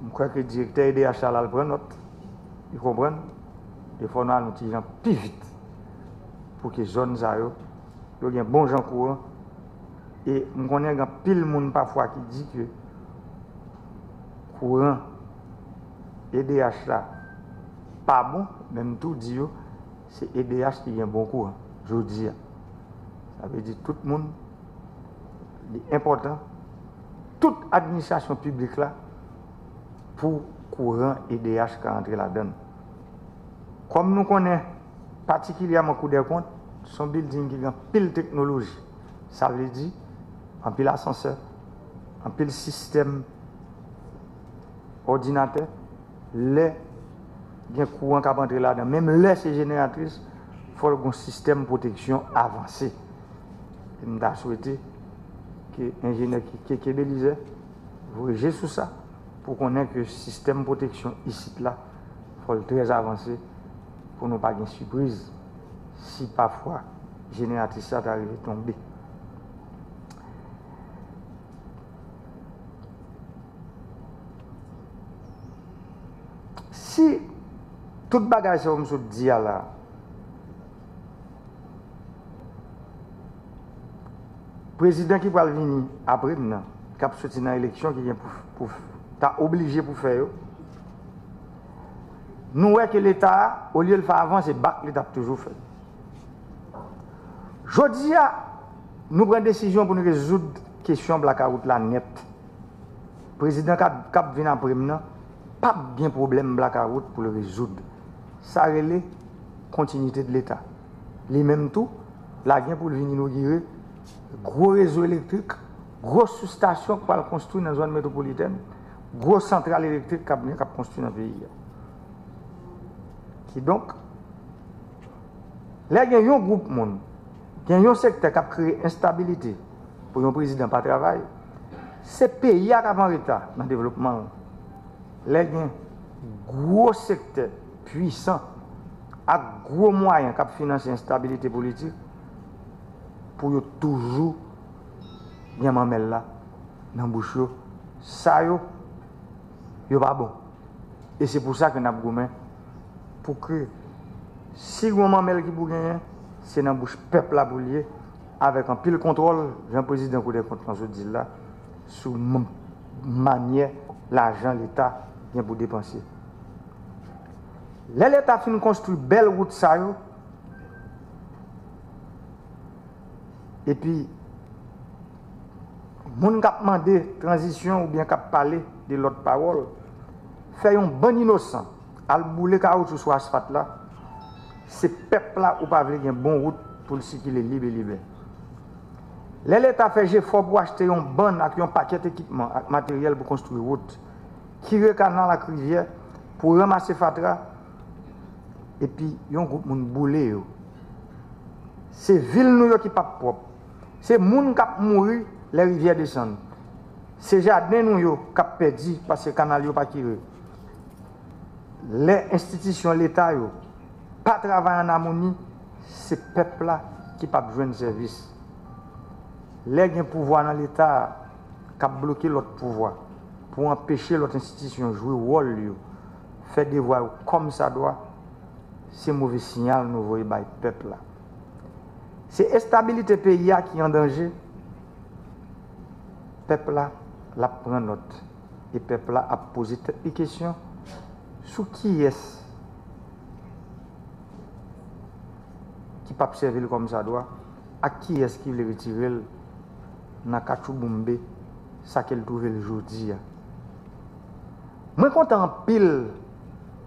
Speaker 7: Je crois que le directeur EDH là le prend note, il comprend, il faut nous tirer plus vite pour que les zones aient un bon gens courant. Et je connais un pile de monde parfois qui dit que courant EDH là pas bon, même tout dit c'est EDH qui a un bon courant. Je dis, ça veut dire tout le monde, c'est important, toute administration publique là, pour courant EDH qui entre là-dedans. Comme nous connaissons particulièrement Cour des comptes, son building qui a pile technologie. Ça veut dire un pile ascenseur, un pile système ordinateur, les bien courant qui entre là-dedans. Même les ces génératrices, il faut un système de protection avancé. Et nous avons souhaité que l'ingénieur qui est Belize vous réagissez sur ça pour qu'on ait que le système de protection ici là, il faut le très avancé pour ne pas avoir une surprise si parfois la génératrice est arrivée à tomber. Si tout bagage comme je dis là, président qui va venir après nous, qui a sorti dans l'élection, qui est obligé pour faire, nous voyons que l'État, au lieu de le faire avant, c'est bac l'État toujours fait. Je dis, nous prenons une décision pour nous résoudre la question de la carotte là net. Le président qui vient après nous, pas bien problème de la carotte pour le résoudre. Ça relève continuité de l'État. Les mêmes tout, là, vient pour venir inaugurer gros réseau électrique, grosse sous-station qui va construire dans la zone métropolitaine, grosse centrale électrique qui va construire dans le pays. Qui donc, là, il y a un groupe de monde, il y a un secteur qui a créé instabilité pour un président pas travail. C'est le pays qui a en retard dans le développement. Là, il y a un gros secteur puissant, avec gros moyens qui financent l'instabilité politique pour toujours bien mamel là dans bouche ça yo pas bon et c'est pour ça que n'a goumé pour que si gros mamel qui pour gagner c'est dans bouche peuple là pour lier avec un pile contrôle Jean président Cour des comptes je dis là sous manière l'argent l'État vient pour dépenser L'État fin construit belle route ça yo. Et puis moun k'ap mandé transition ou bien k'ap parler de l'autre parole, fait un bon innocent, al boule caoutchouc sur asphalte là. C'est peuple là ou pas vle gen bon route pour le circuler libre et libre. L'État fait effort pour acheter un bon avec un paquet d'équipements, avec matériel pour construire route, tirer canal la rivière pour ramasser fatra et puis yon groupe moun boule yo. C'est ville nou yo qui pas propre. C'est moun k'ap mouri les rivières descendent. C'est jardin nou yo k'ap perdu parce que canal yo pas tiré. Les institutions l'État yo pas travailler en harmonie, c'est peuple là qui pas besoin de service. Les gen pouvoir dans l'État qui a bloqué l'autre pouvoir pour empêcher l'autre institution de jouer rôle yo, faire des voix comme ça doit, c'est mauvais signal nous voyons par peuple là. C'est la stabilité pays qui est en danger. Peuple là la prend note et peuple là a posé des questions sur qui est qui pas servir comme ça doit, à qui est-ce qui veut retirer dans Kachouboumbe ça qu'elle trouve le jour-là. Moi content en pile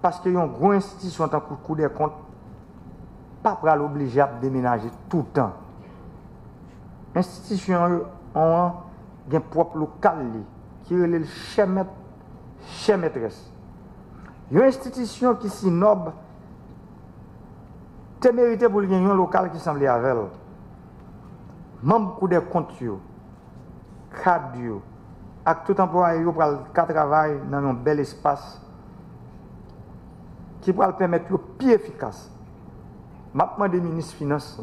Speaker 7: parce que yon gros institution tant coup des comptes pas pour l'obliger à déménager tout le temps. Institution ont un propre local qui est le chef maîtresse. Une institution qui si noble te mérité pour gagner un local qui semble avec elle. Membre coup des comptes yo, cadre yo, ak tout employé yo pour travailler dans un bel espace qui pourra permettre le plus efficace. Maintenant des ministres des Finances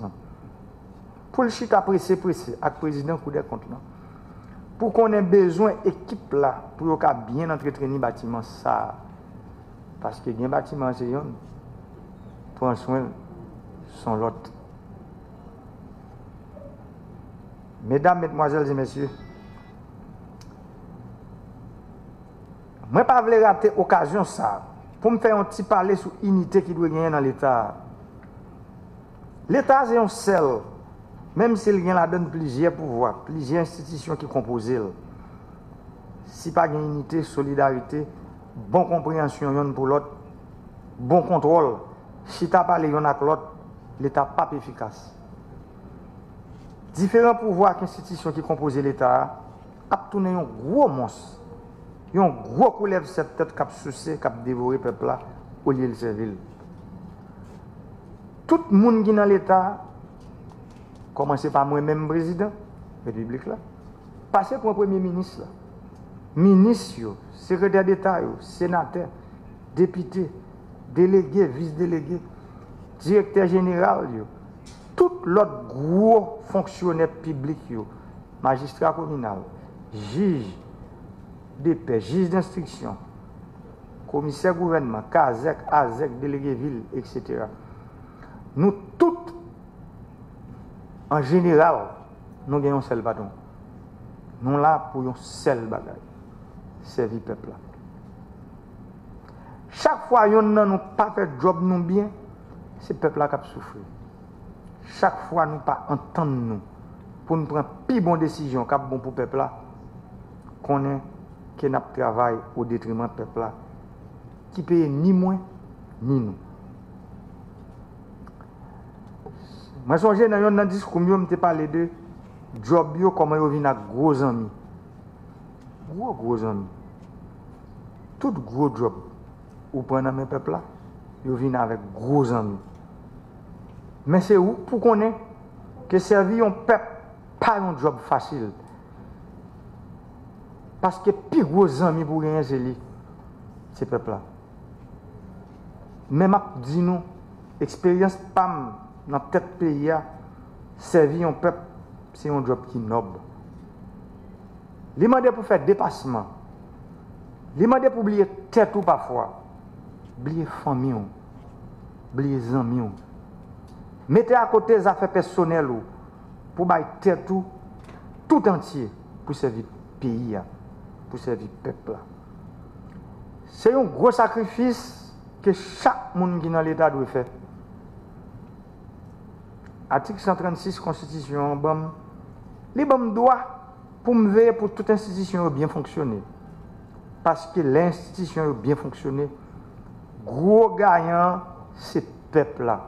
Speaker 7: pour le chita pressé avec le président coup des comptes pour qu'on ait besoin d'équipe là pour bien entretenir le bâtiment ça. Parce que les bâtiments c'est yon prend soin son lot. Mesdames, mesdemoiselles et messieurs, je ne pas rater l'occasion ça pour me faire un petit parler sur l'unité qui doit gagner dans l'État. L'État c'est un seul, même s'il y a là-dedans plusieurs pouvoirs, plusieurs institutions qui composent. Si pas une unité, solidarité, bonne compréhension yon pour l'autre, bon contrôle, si tu as parlé yon avec l'autre, l'État n'est pas efficace. Différents pouvoirs et institutions qui composent l'État ont tourné un gros monstre. Un gros coup lève cette tête qui a soucié, qui a dévoré le peuple là, au lieu de servir. Tout le monde qui est dans l'État, commencez par moi-même, président de la République, passez pour un premier ministre. Ministre, secrétaire d'État, sénateur, député, délégué, vice-délégué, directeur général, tout l'autre gros fonctionnaire public, magistrat communal, juge, DP, juge d'instruction, commissaire gouvernement, CASEC, AZEC, délégué ville, etc. Nous tous, en général, nous gagnons un seul bâton. Nous là pour un seul bagage. Servir le peuple. Chaque fois que nous n'avons pas fait job nous bien, c'est le peuple qui a souffert. Chaque fois nous pas entendre nous pour nous prendre plus bonne décision qui bon pour le peuple qu'on est que nous travaillons au détriment du peuple qui paye ni moins ni nous. Moi je songe dans un discours je parlé de job yo comment yo vinn avec gros amis. Gros amis. Tout gros job ou prendre dans mes peuple là, yo vinn avec gros amis. Mais c'est où pour qu'on ait que servir un peuple pas un job facile. Parce que plus gros amis pour gagner c'est peuple là. Même dit nous expérience PAM dans tête pays a servir un peuple c'est un job qui noble. Li mandé pour faire dépassement. Li mandé pour oublier tête ou parfois. Oublier famille, oublier amis. Mettez à côté les affaires personnelles pour bailler tête tout entier pour servir le pays, pour servir le peuple. C'est un gros sacrifice que chaque monde qui est dans l'État doit faire. Article 136 Constitution, les bons droits pour me veiller pour toute institution bien fonctionner. Parce que l'institution a bien fonctionné, gros gagnant, c'est le peuple là.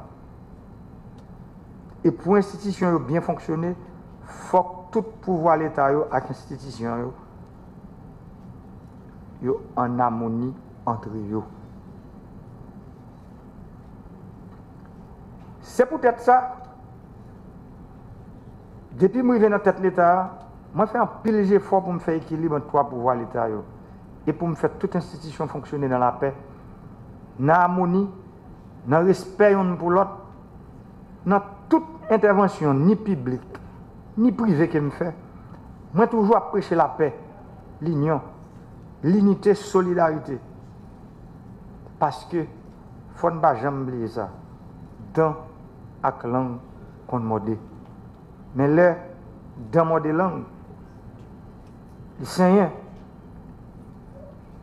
Speaker 7: Et pour l'institution bien fonctionner, il faut que tout pouvoir l'État avec l'institution yo en harmonie entre eux. C'est peut-être ça. Depuis que je suis dans la tête de l'État, je fais un pile d'efforts pour me faire équilibre entre trois pouvoirs l'État et pour me faire toute institution fonctionner dans la paix, dans l'harmonie, dans le respect l'un pour l'autre, dans toute intervention, ni publique, ni privée que je fais. Moi, toujours prêcher la paix, l'union, l'unité, solidarité. Parce que, il ne faut pas jamais oublier ça. Dans la langue qu'on modèle. Mais là, dans mon langue, les Seigneur,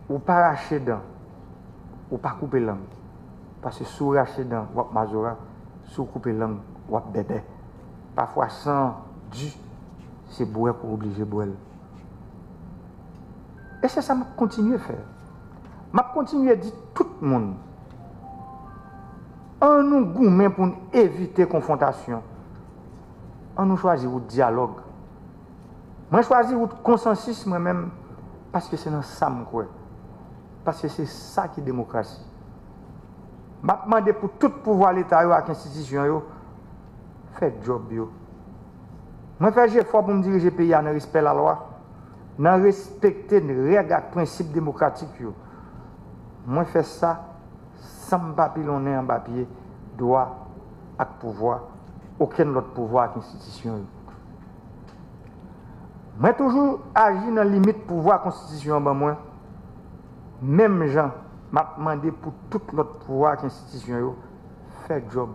Speaker 7: ou pas racher dents, ou pas couper langue. Parce que sous racher dents, ou majora, sous couper langue, ou bébé. Parfois sans du, c'est boire pour obliger boire. Et c'est ça que je continue à faire. Je continue à dire tout le monde, on nous gourmet pour éviter confrontation. On nous choisit le dialogue. Moi, je choisis le consensus moi-même parce que c'est dans ça que je crois. Parce que c'est ça qui est démocratie. Je demande pour tout pouvoir l'État avec l'institution, faites job. Je fais effort pour me diriger le pays dans le respect de la loi, dans respecter les règles et principes démocratiques. Je fais ça sans papillonner en papier, droit et pouvoir, aucun autre pouvoir avec l'institution. Moi, toujours agi dans la limite pouvoir constitution. Même gens, m'a demandé pour tout l'autre pouvoir avec l'institution, faire job.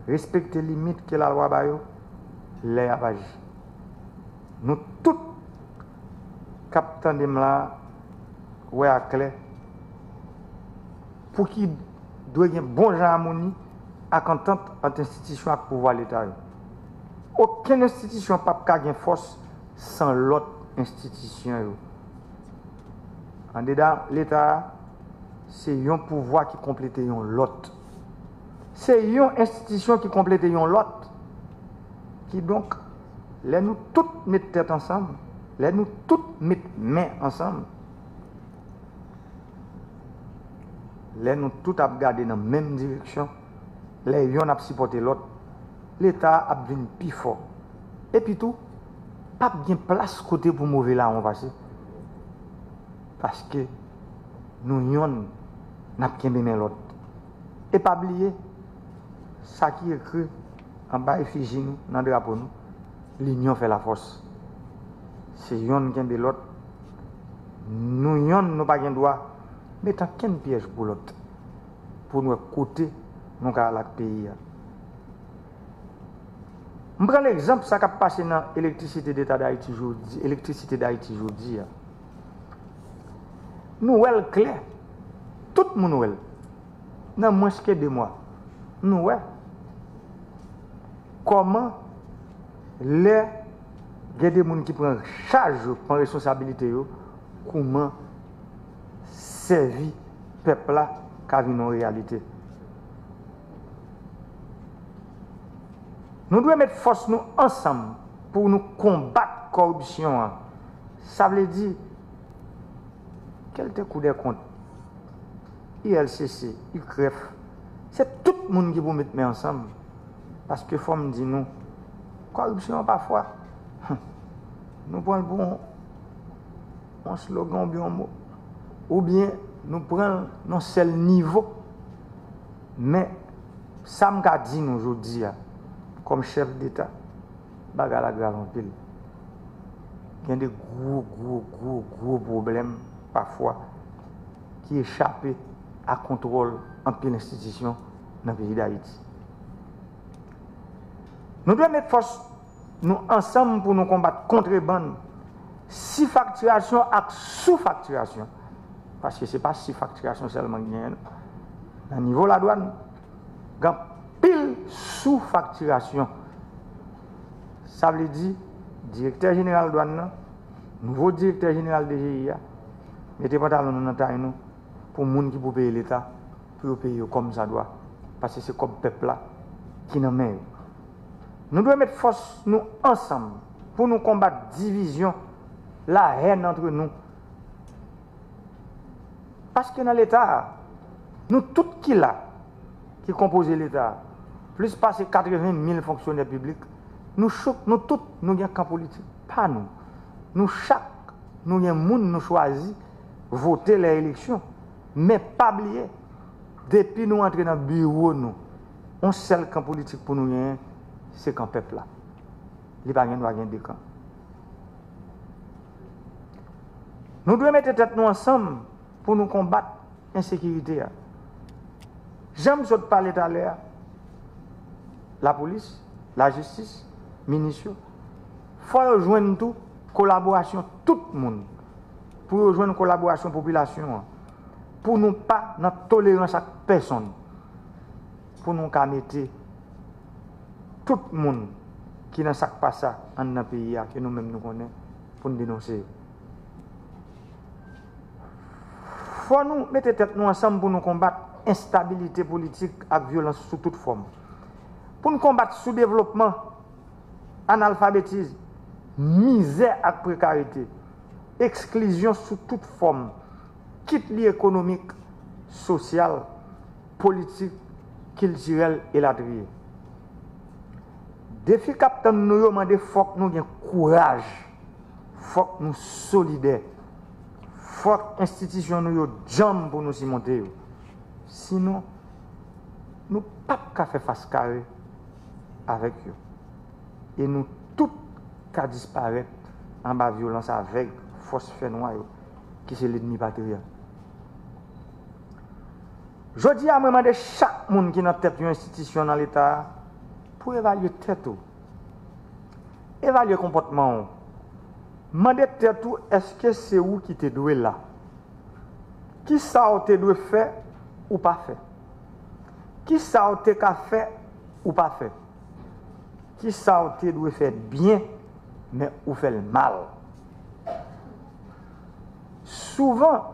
Speaker 7: Respecter les limites que la loi a, les agi. Nous tous, capitaine de là, ouais à clair, pour qu'il doit y avoir bon genre harmonie, avec entente entre institution et pouvoir l'État. Aucune institution n'a pas de force sans l'autre institution. En dedans, l'État, c'est un pouvoir qui complète l'autre. C'est une institution qui complète l'autre. Qui donc, les nous toutes mettre tête ensemble, les nous toutes mettre main ensemble, les nous toutes à regarder dans la même direction, les uns à supporter l'autre. L'État a besoin plus fort. Et puis tout, pas bien place côté pour mauvais là on va passer. Parce que nous yon n'a pas bien l'autre. Et pas oublier ça qui est écrit en bas effigie nous dans le drapeau nous, l'union fait la force. C'est yon qui est l'autre. Nous yon nous pas gain droit mettre un piège pour l'autre. Pour nous côté nous ka la pays. Je prends l'exemple ça qui a passé dans l'électricité d'État d'Haïti aujourd'hui, l'électricité d'Haïti aujourd'hui. Nous voyons clair, tout le monde voit, dans moins que 2 mois, nous voyons comment les gens qui prennent charge, prennent responsabilité, comment servir le peuple là qui vit en réalité. Nous devons mettre force nous ensemble pour nous combattre la corruption. Ça veut dire, quel est le coup de compte? ILCC, ICREF, c'est tout le monde qui vous mettre ensemble. Parce que, il faut me dire, nous, corruption parfois, nous prenons un slogan, bien un mot, ou bien nous prenons un seul niveau. Mais, ça me dit nous aujourd'hui, comme chef d'État, bagala grave en pile. Il y a des gros problèmes parfois qui échappent à contrôle en pile institution dans le pays d'Haïti. Nous devons mettre force nous ensemble pour nous combattre contrebande, si facturation et sous-facturation. parce que ce n'est pas si facturation seulement qui gagne. Au niveau de la douane, il y a pile sous-facturation. Ça veut dire, directeur général de douane, nouveau directeur général de GIA, mettez pas dans notre taille pour les gens qui peuvent payer l'État, pour payer comme ça doit. Parce que c'est comme peuple là qui n'en met. Nous devons mettre force nous ensemble pour nous combattre division, la haine entre nous. Parce que dans l'État, nous tous qui là, qui composent l'État, plus passer 80 000 fonctionnaires publics, nous tous, nous avons un camp politique. Pas nous. Nous chaque, nous avons un monde, nous choisi voter les élections. Mais pas oublier, depuis nous entrer dans le bureau, nous, on seul camp politique pour nous gagner, c'est le camp peuple là. Il n'y a pas de camp. Nous devons mettre tête nous ensemble pour nous combattre l'insécurité. J'aime parler tout à l'heure. La police, la justice, ministère. Il faut rejoindre tout, collaboration, tout le monde. Pour rejoindre une collaboration population. Pour nous pas notre tolérance à personne. Pour nous mettre tout le monde qui n'a pas ça dans le pays, que nous-mêmes nous connaissons, pour nous dénoncer. Il faut nous mettre tête nous ensemble pour nous combattre l'instabilité politique et violence sous toute forme. Pour nous combattre le sous-développement, analphabétisme, misère et précarité, exclusion sous toute forme, quitte lié économique, social, politique, culturel et ladrier. Défi captain nous demande faut que nous ayons courage, faut que nous solidaires, faut que l'institution nous jambe pour nous y monter. Sinon, nous ne pouvons pas faire face carré avec eux. Et nous tous qu'à disparaître en bas de violence avec force fait noire qui c'est l'ennemi patrie. Je dis à moi de chaque monde qui n'a tête une institution dans l'État pour évaluer tête ou évaluer le comportement. Demander tête ou est-ce que c'est où qui te doué là? Qui ça te doit faire ou pas faire? Qui ça te qu'a fait ou pas fait? Qui ça te doit faire bien mais ou fait le mal? Souvent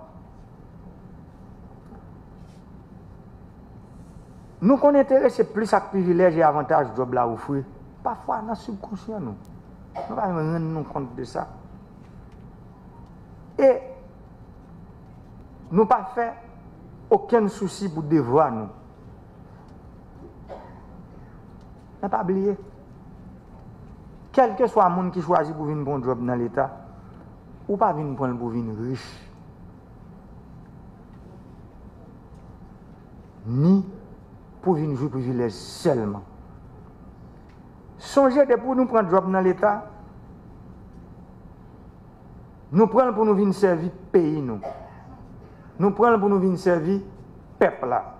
Speaker 7: nous qu'on intéresse plus à privilèges et avantages de job là offrir. Parfois, dans le subconscient, nous ne pas rendre nous compte de ça. Et nous pas fait aucun souci pour devoir nous. Ne pas oublier. Quel que soit le monde qui choisit pour venir bon job dans l'État, ou pas venir pour venir riche. Ni pour venir jouer privilège seulement. Songez de pour nous prendre job dans l'État, nous prenons pour nous venir servir pays nous. Nous prenons pour nous venir servir peuple là.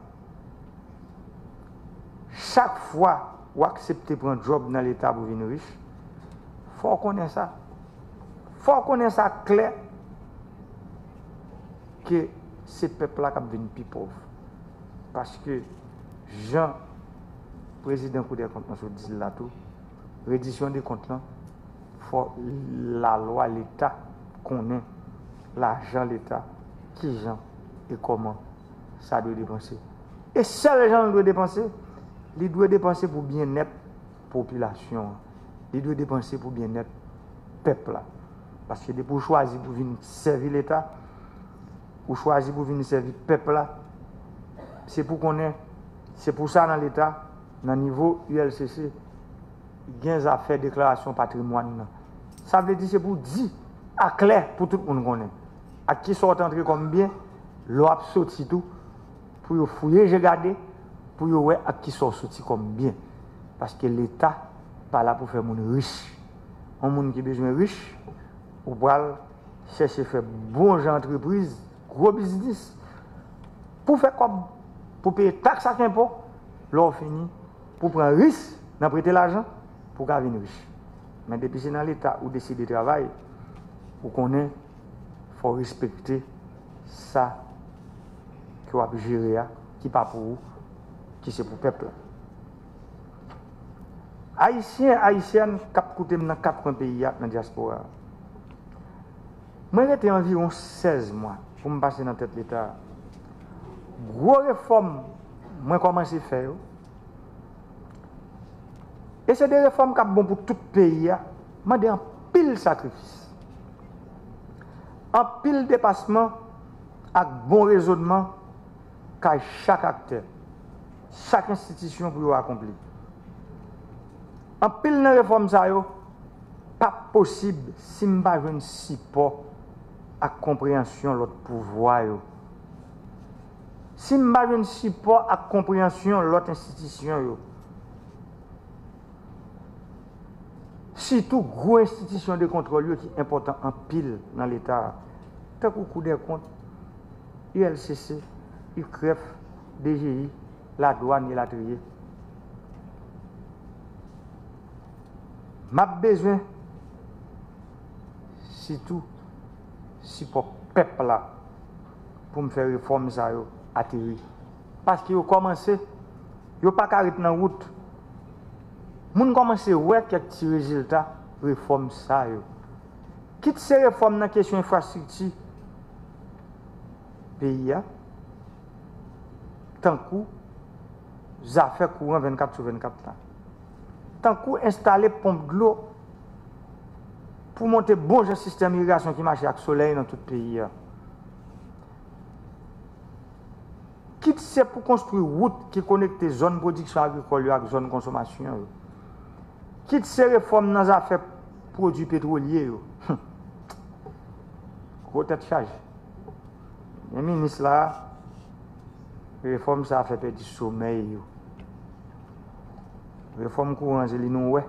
Speaker 7: Chaque fois vous acceptez de prendre job dans l'État pour venir riche, il faut connaître ça. Il faut connaître ça clair que ces peuples là qui viennent plus pauvres. Parce que Jean, président Cour des comptes, nous dit là tout, reddition des comptes là, faut la loi, l'État connaît l'argent l'État, qui gens et comment ça doit dépenser. Et seuls les gens doivent dépenser, ils doivent dépenser pour bien-être population, ils doivent dépenser pour bien-être peuple là. Parce que pour choisir pour venir servir l'État, ou choisir pour venir servir peuple là, c'est pour qu'on ait. C'est pour ça dans l'État, dans le niveau ULCC, il y a fait déclaration patrimoine. Ça veut dire que c'est pour dire à clair pour tout le monde connaît. À qui sont entrés comme bien, l'on a sorti tout, pour fouiller, j'ai gardé, pour voir à qui sont sortis comme bien. Parce que l'État n'est pas là pour faire des gens riches. Un monde qui a besoin de riche, ou pour chercher à faire bon entreprise, gros business, pour faire comme pour payer taxes à impôt, l'on finit pour prendre risque de prêter l'argent pour qu'on vienne riche. Mais depuis que dans l'État où décide de travailler, pour qu'on ait, il faut respecter ça que vous gérer, qui pas pour vous, qui c'est pour le peuple. Haïtiens, Haïtiennes, qui coûtent dans 4 pays dans la diaspora. Moi, j'étais environ 16 mois pour me passer dans la tête de l'État. Gros réforme, moi, commencé à faire. Et c'est des réformes qui sont bonnes pour tout le pays. Moi, j'ai un pile sacrifice. Un pile dépassement avec bon raisonnement qu'a chaque acteur, chaque institution pour accomplir. En pile de réforme, ça n'est pas possible si je n'ai pas un support à compréhension de l'autre pouvoir. Si je n'ai pas un support à compréhension de l'autre institution. Surtout, gros institution de contrôle qui est important en pile dans l'État. Tant qu'au coup des comptes, ULCC, UCREF, DGI, la douane et la trier. M'a besoin, surtout, si pour le peuple là, pour me faire réforme ça, atterrir. Parce qu'ils ont commencé, ils n'ont pas arrêté dans la route. Ils ont commencé à voir quelques petits résultats, réforme ça. Quitte ces réformes dans la question infrastructure, pays, tant que ça fait courant 24/24 là. Tant qu'on installe pompe de l'eau pour monter bon système d'irrigation qui marche avec le soleil dans tout le pays. Quitte c'est pour construire une route qui connecte zone de production agricole avec zone de consommation. Quitte ces réformes dans les affaires produits pétroliers. Gros tête charge. Les ministres là, réforme ça fait perdre du sommeil. Réforme courant, c'est nous ouais.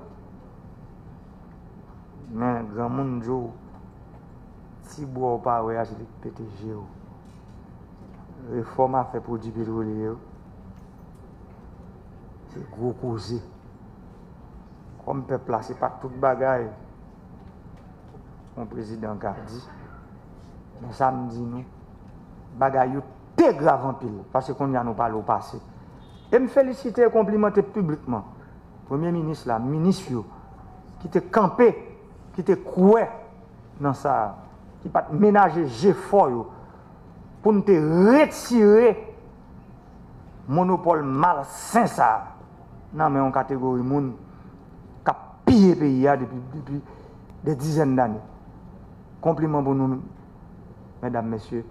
Speaker 7: Mais grand monde joue si bois pas ouais, c'est le PTG. Réforme a fait produits pétroliers. C'est gros causé. Comme peuple là, c'est pas toute bagaille. Mon président a dit. Mais ça me dit nous, bagaille très grave en pile parce qu'on y a nous parlé au passé. Et me féliciter et complimenter publiquement. Premier ministre, là, ministre, qui était campé, qui était coué dans ça, qui pas ménager l'effort pour nous retirer le monopole malsain ça. Non, mais en catégorie moun qui a pillé le pays depuis des dizaines d'années. Compliment pour nous, mesdames, messieurs.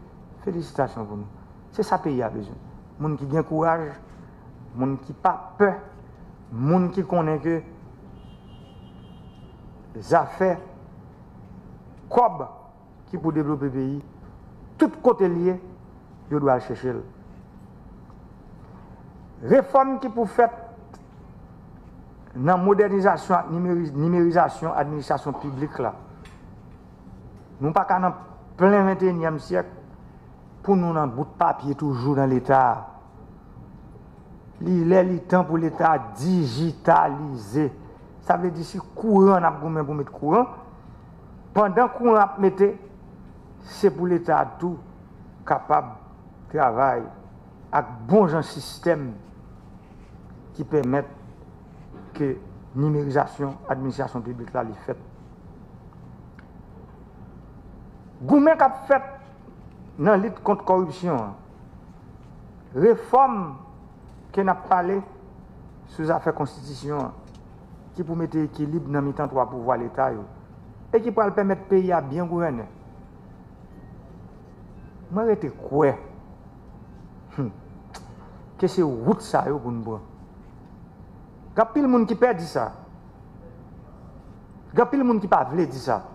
Speaker 7: Félicitations pour nous. C'est ça que le pays a besoin. Moun qui a courage, moun qui n'a pas peur. Moun qui connaît que les affaires, comme qui pour développer le pays, tout côté lié, je dois chercher. Réforme qui pour faire dans la modernisation, numérisation, administration publique là. Nous pas qu'à plein 21e siècle pour nous dans bout de papier toujours dans l'État. Il est le temps pour l'État digitaliser. Ça veut dire si courant n'a pas pour mettre courant, pendant qu'on a mettre, c'est pour l'État tout capable de travailler avec bon système qui permet que numérisation, administration publique là, les fait. Goumen qui a fait dans la lutte contre la corruption, réforme qui n'a pas parlé sur les affaires constitution qui pour mettre équilibre dans le temps trois pouvoirs l'État et qui pourra permettre au pays à bien gouverner. Moi, je suis quoi que c'est route ça pour nous boire. Il y a pile de monde qui perd ça. Il y a pile de monde qui pas veut dire ça.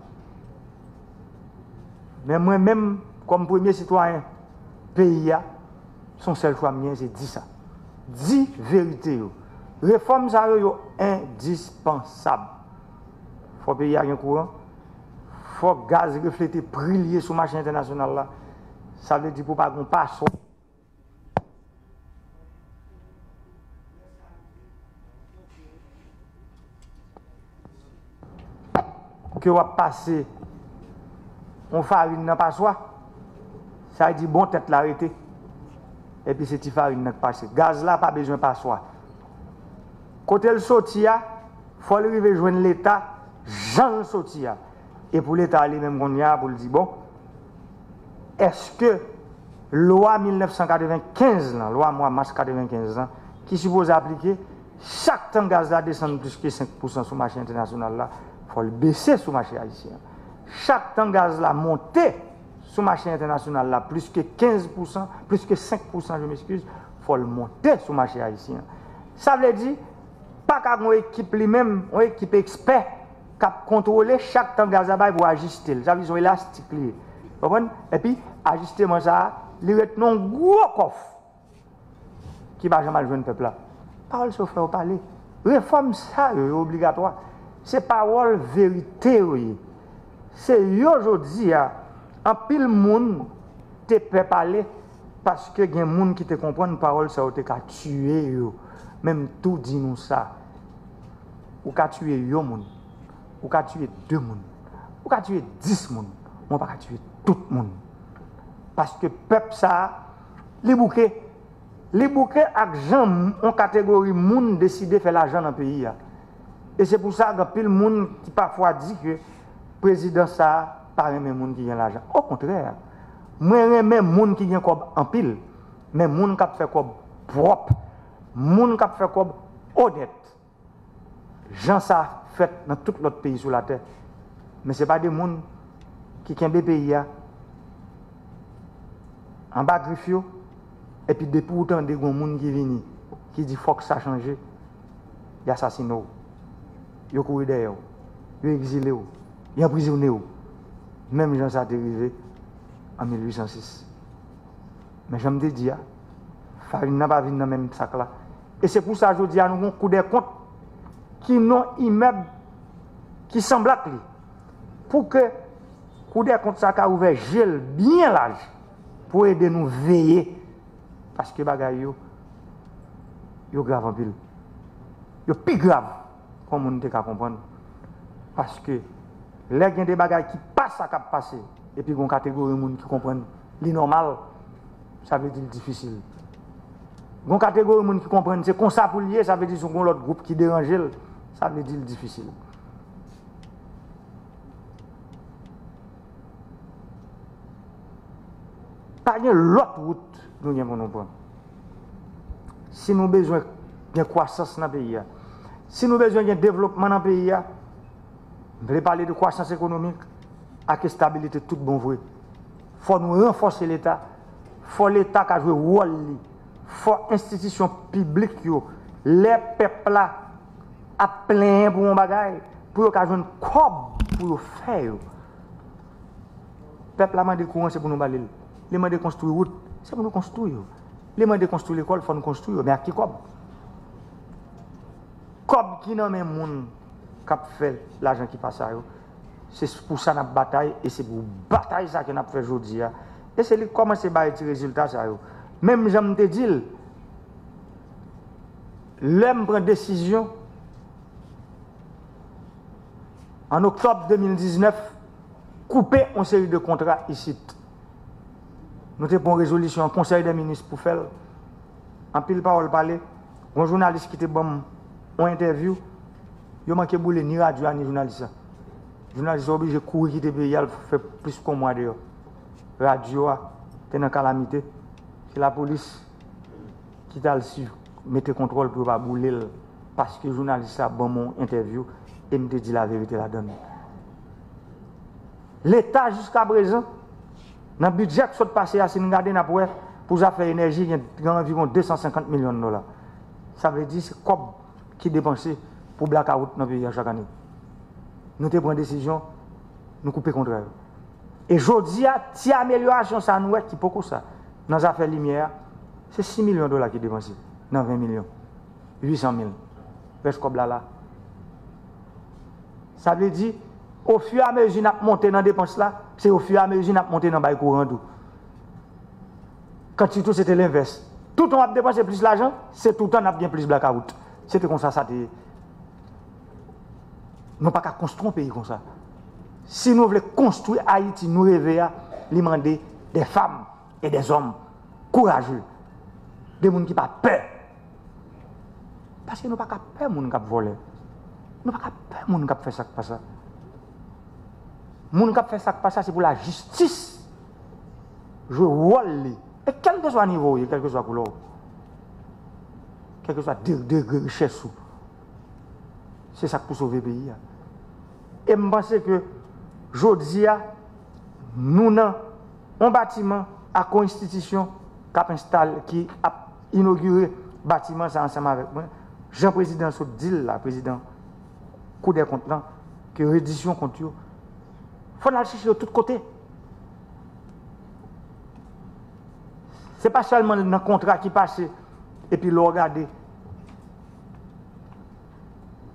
Speaker 7: Mais moi-même, comme premier citoyen pays, son seul choix mien, c'est dire ça. Dis vérité. Réforme ça est indispensable. Il faut payer un courant. Il faut gaz refléter prix lié sur le marché international là. Ça veut dire pour pas qu'on passe. Que va passer on farine n'a pas soi. Ça dit bon tête l'arrêter. Et puis c'est farine qui passe. Gaz là, pas besoin de passoire. Côté le sorti, il faut arriver à joindre l'État, j'en sorti. Et pour l'État, lui-même, pour le dire, bon, est-ce que loi 1995, loi mars 95, qui suppose appliquer, chaque temps gaz là descend plus que 5% sur le marché international, il faut le baisser sur le marché haïtien. Chaque temps gaz là monter sur le marché international, là, plus que 15%, plus que 5%, je m'excuse, il faut le monter sur le marché haïtien. Ça veut dire, pas qu'à une équipe lui-même, une équipe expert, qui a contrôlé chaque temps gaz là pour ajuster. Ça veut dire, ils ont élastique. Et puis, ajustement ça, il y a un gros coffre qui va jamais jouer le peuple là. Parole se fait au parler. Réforme ça, est obligatoire. C'est parole vérité. C'est aujourd'hui, en pile monde te peut parler parce que il y a des gens qui te comprennent parole ça te ka tuer yo. Même tout dit nous ça. Ou ka tuer yo moun. Ou ka tuer 2 moun. Ou ka tuer 10 moun. On pas tuer tout le monde. Parce que peuple ça les bouquets avec gens en catégorie moun décider faire l'argent dans le pays. Et c'est pour ça que pile monde qui parfois dit que président ça pas même monde qui gagne l'argent. Au contraire, moi même monde qui gagne comme en pile, mais monde qui fait comme propre, monde qui fait comme honnête. Gens ça fait dans tout l'autre pays sur la terre. Mais c'est pas des monde qui ont des pays en bas griffio et puis depuis autant des gens qui viennent qui dit faut que ça change, ils assassinent, ils courent derrière, ils exilent, ils emprisonnent. Même gens ça arrivé en 1806. Mais j'aime te dire, farine n'a pas vu dans le même sac là. Et c'est pour ça que je dis à nous avons coup de compte qui n'ont immeuble qui semble à pour que coup de compte ça a ouvert gel bien large pour aider nous veiller parce que bagay yo grave en pile. Yo plus grave comme on te ka comprendre parce que les gens des bagages qui passent à cap passer et puis une catégorie de monde qui comprennent li normal ça veut dire difficile. Une catégorie de monde qui comprennent c'est comme ça pour lier ça veut dire son l'autre groupe qui dérange ça veut dire difficile. Pas de l'autre route nous avons prendre. Si nous avons besoin de croissance dans le pays, si nous avons besoin de développement dans le pays, je vais parler de croissance économique avec stabilité tout bon vrai. Il faut nous renforcer l'État. Il faut l'État qui a joué rôle. Il faut institutions publiques. Les peuples là à plein pour un bagage pour qu'ils aient un cob pour faire. Le peuple a demandé courant c'est pour nous balayer. Les demandé construire route, c'est pour nous construire. Les demandé construire l'école, il faut nous construire. Mais à qui cob? Cob qui n'a même monde qui fait l'argent qui passe à eux. C'est pour ça que nous avons bataille et c'est pour bataille ça que nous avons fait aujourd'hui. Et c'est comment c'est bâtir les résultats ça. Même j'aime te dire, l'homme prend décision en octobre 2019, couper une série de contrats ici. Nous avons une résolution en conseil des ministres pour faire. En pile parole parler, un journaliste qui était bon en interview, il manquait boule ni radio ni journaliste. Le journaliste est obligé de courir quitter le pays, il fait plus qu'un mois d'ailleurs. Radio est en calamité. C'est la police qui t'a mis contrôle pour ne pas bouler parce que le journaliste a bon mon interview et me dit la vérité là-dedans. L'État jusqu'à présent, dans le budget qui est passé à Sénégal, pour faire énergie, il y a environ 250 millions de dollars. Ça veut dire que c'est comme qui dépensé pour blackout dans le pays chaque année. Nous avons pris une décision, nous couper contre eux. Et aujourd'hui, si amélioration ça nous qui beaucoup ça, dans les affaires lumière, c'est 6 millions de dollars qui dépensé dans 20 millions. 800 000. Reste comme là. Ça veut dire, au fur et à mesure que nous montons dans les dépenses là, c'est au fur et à mesure que nous montons dans le courant d'eau. Quand tout c'était l'inverse. Tout le temps a dépensé plus l'argent, c'est tout le temps a bien plus blackout. C'était comme ça, ça était. Nous pas qu'à construire un pays comme ça. Si nous voulons construire Haïti, nous rêver à demander des femmes, et des hommes courageux, des gens qui n'ont pas peur. Parce que nous n'avons pas peur de gens qui volent. Nous n'avons pas peur de gens qui font ça pas ça. Les gens qui font ça pas ça, c'est pour la justice. Je rôle. Et quel que soit le niveau, quel que soit la couleur, quel que soit le degré de richesse, c'est ça pour sauver le pays. Et je pense que aujourd'hui, nous avons un bâtiment à constitution qui a inauguré le bâtiment ensemble avec moi. Jean-Président Soudil, la président Cour des comptes, que reddition contre eux. Il faut aller chercher de tous côtés. Ce n'est pas seulement le contrat qui passe et puis le regarder.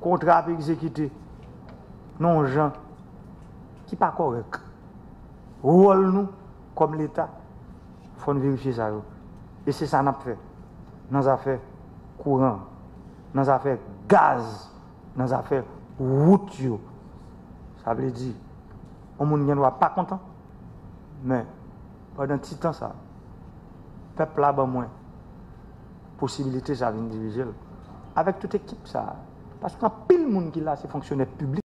Speaker 7: Contrat exécuté. Non, gens qui ne sont pas corrects. Rôle nous comme l'État. Il faut vérifier ça. Et c'est ça qu'on a fait. Dans les affaires courant, dans les affaires gaz, dans les affaires route. Ça veut dire, on ne soit pas content. Mais pendant un petit temps, ça. Le peuple là, moins possibilité, ça vient diriger. Avec toute équipe, ça. Parce qu'un pile monde qui là, c'est fonctionnaire public.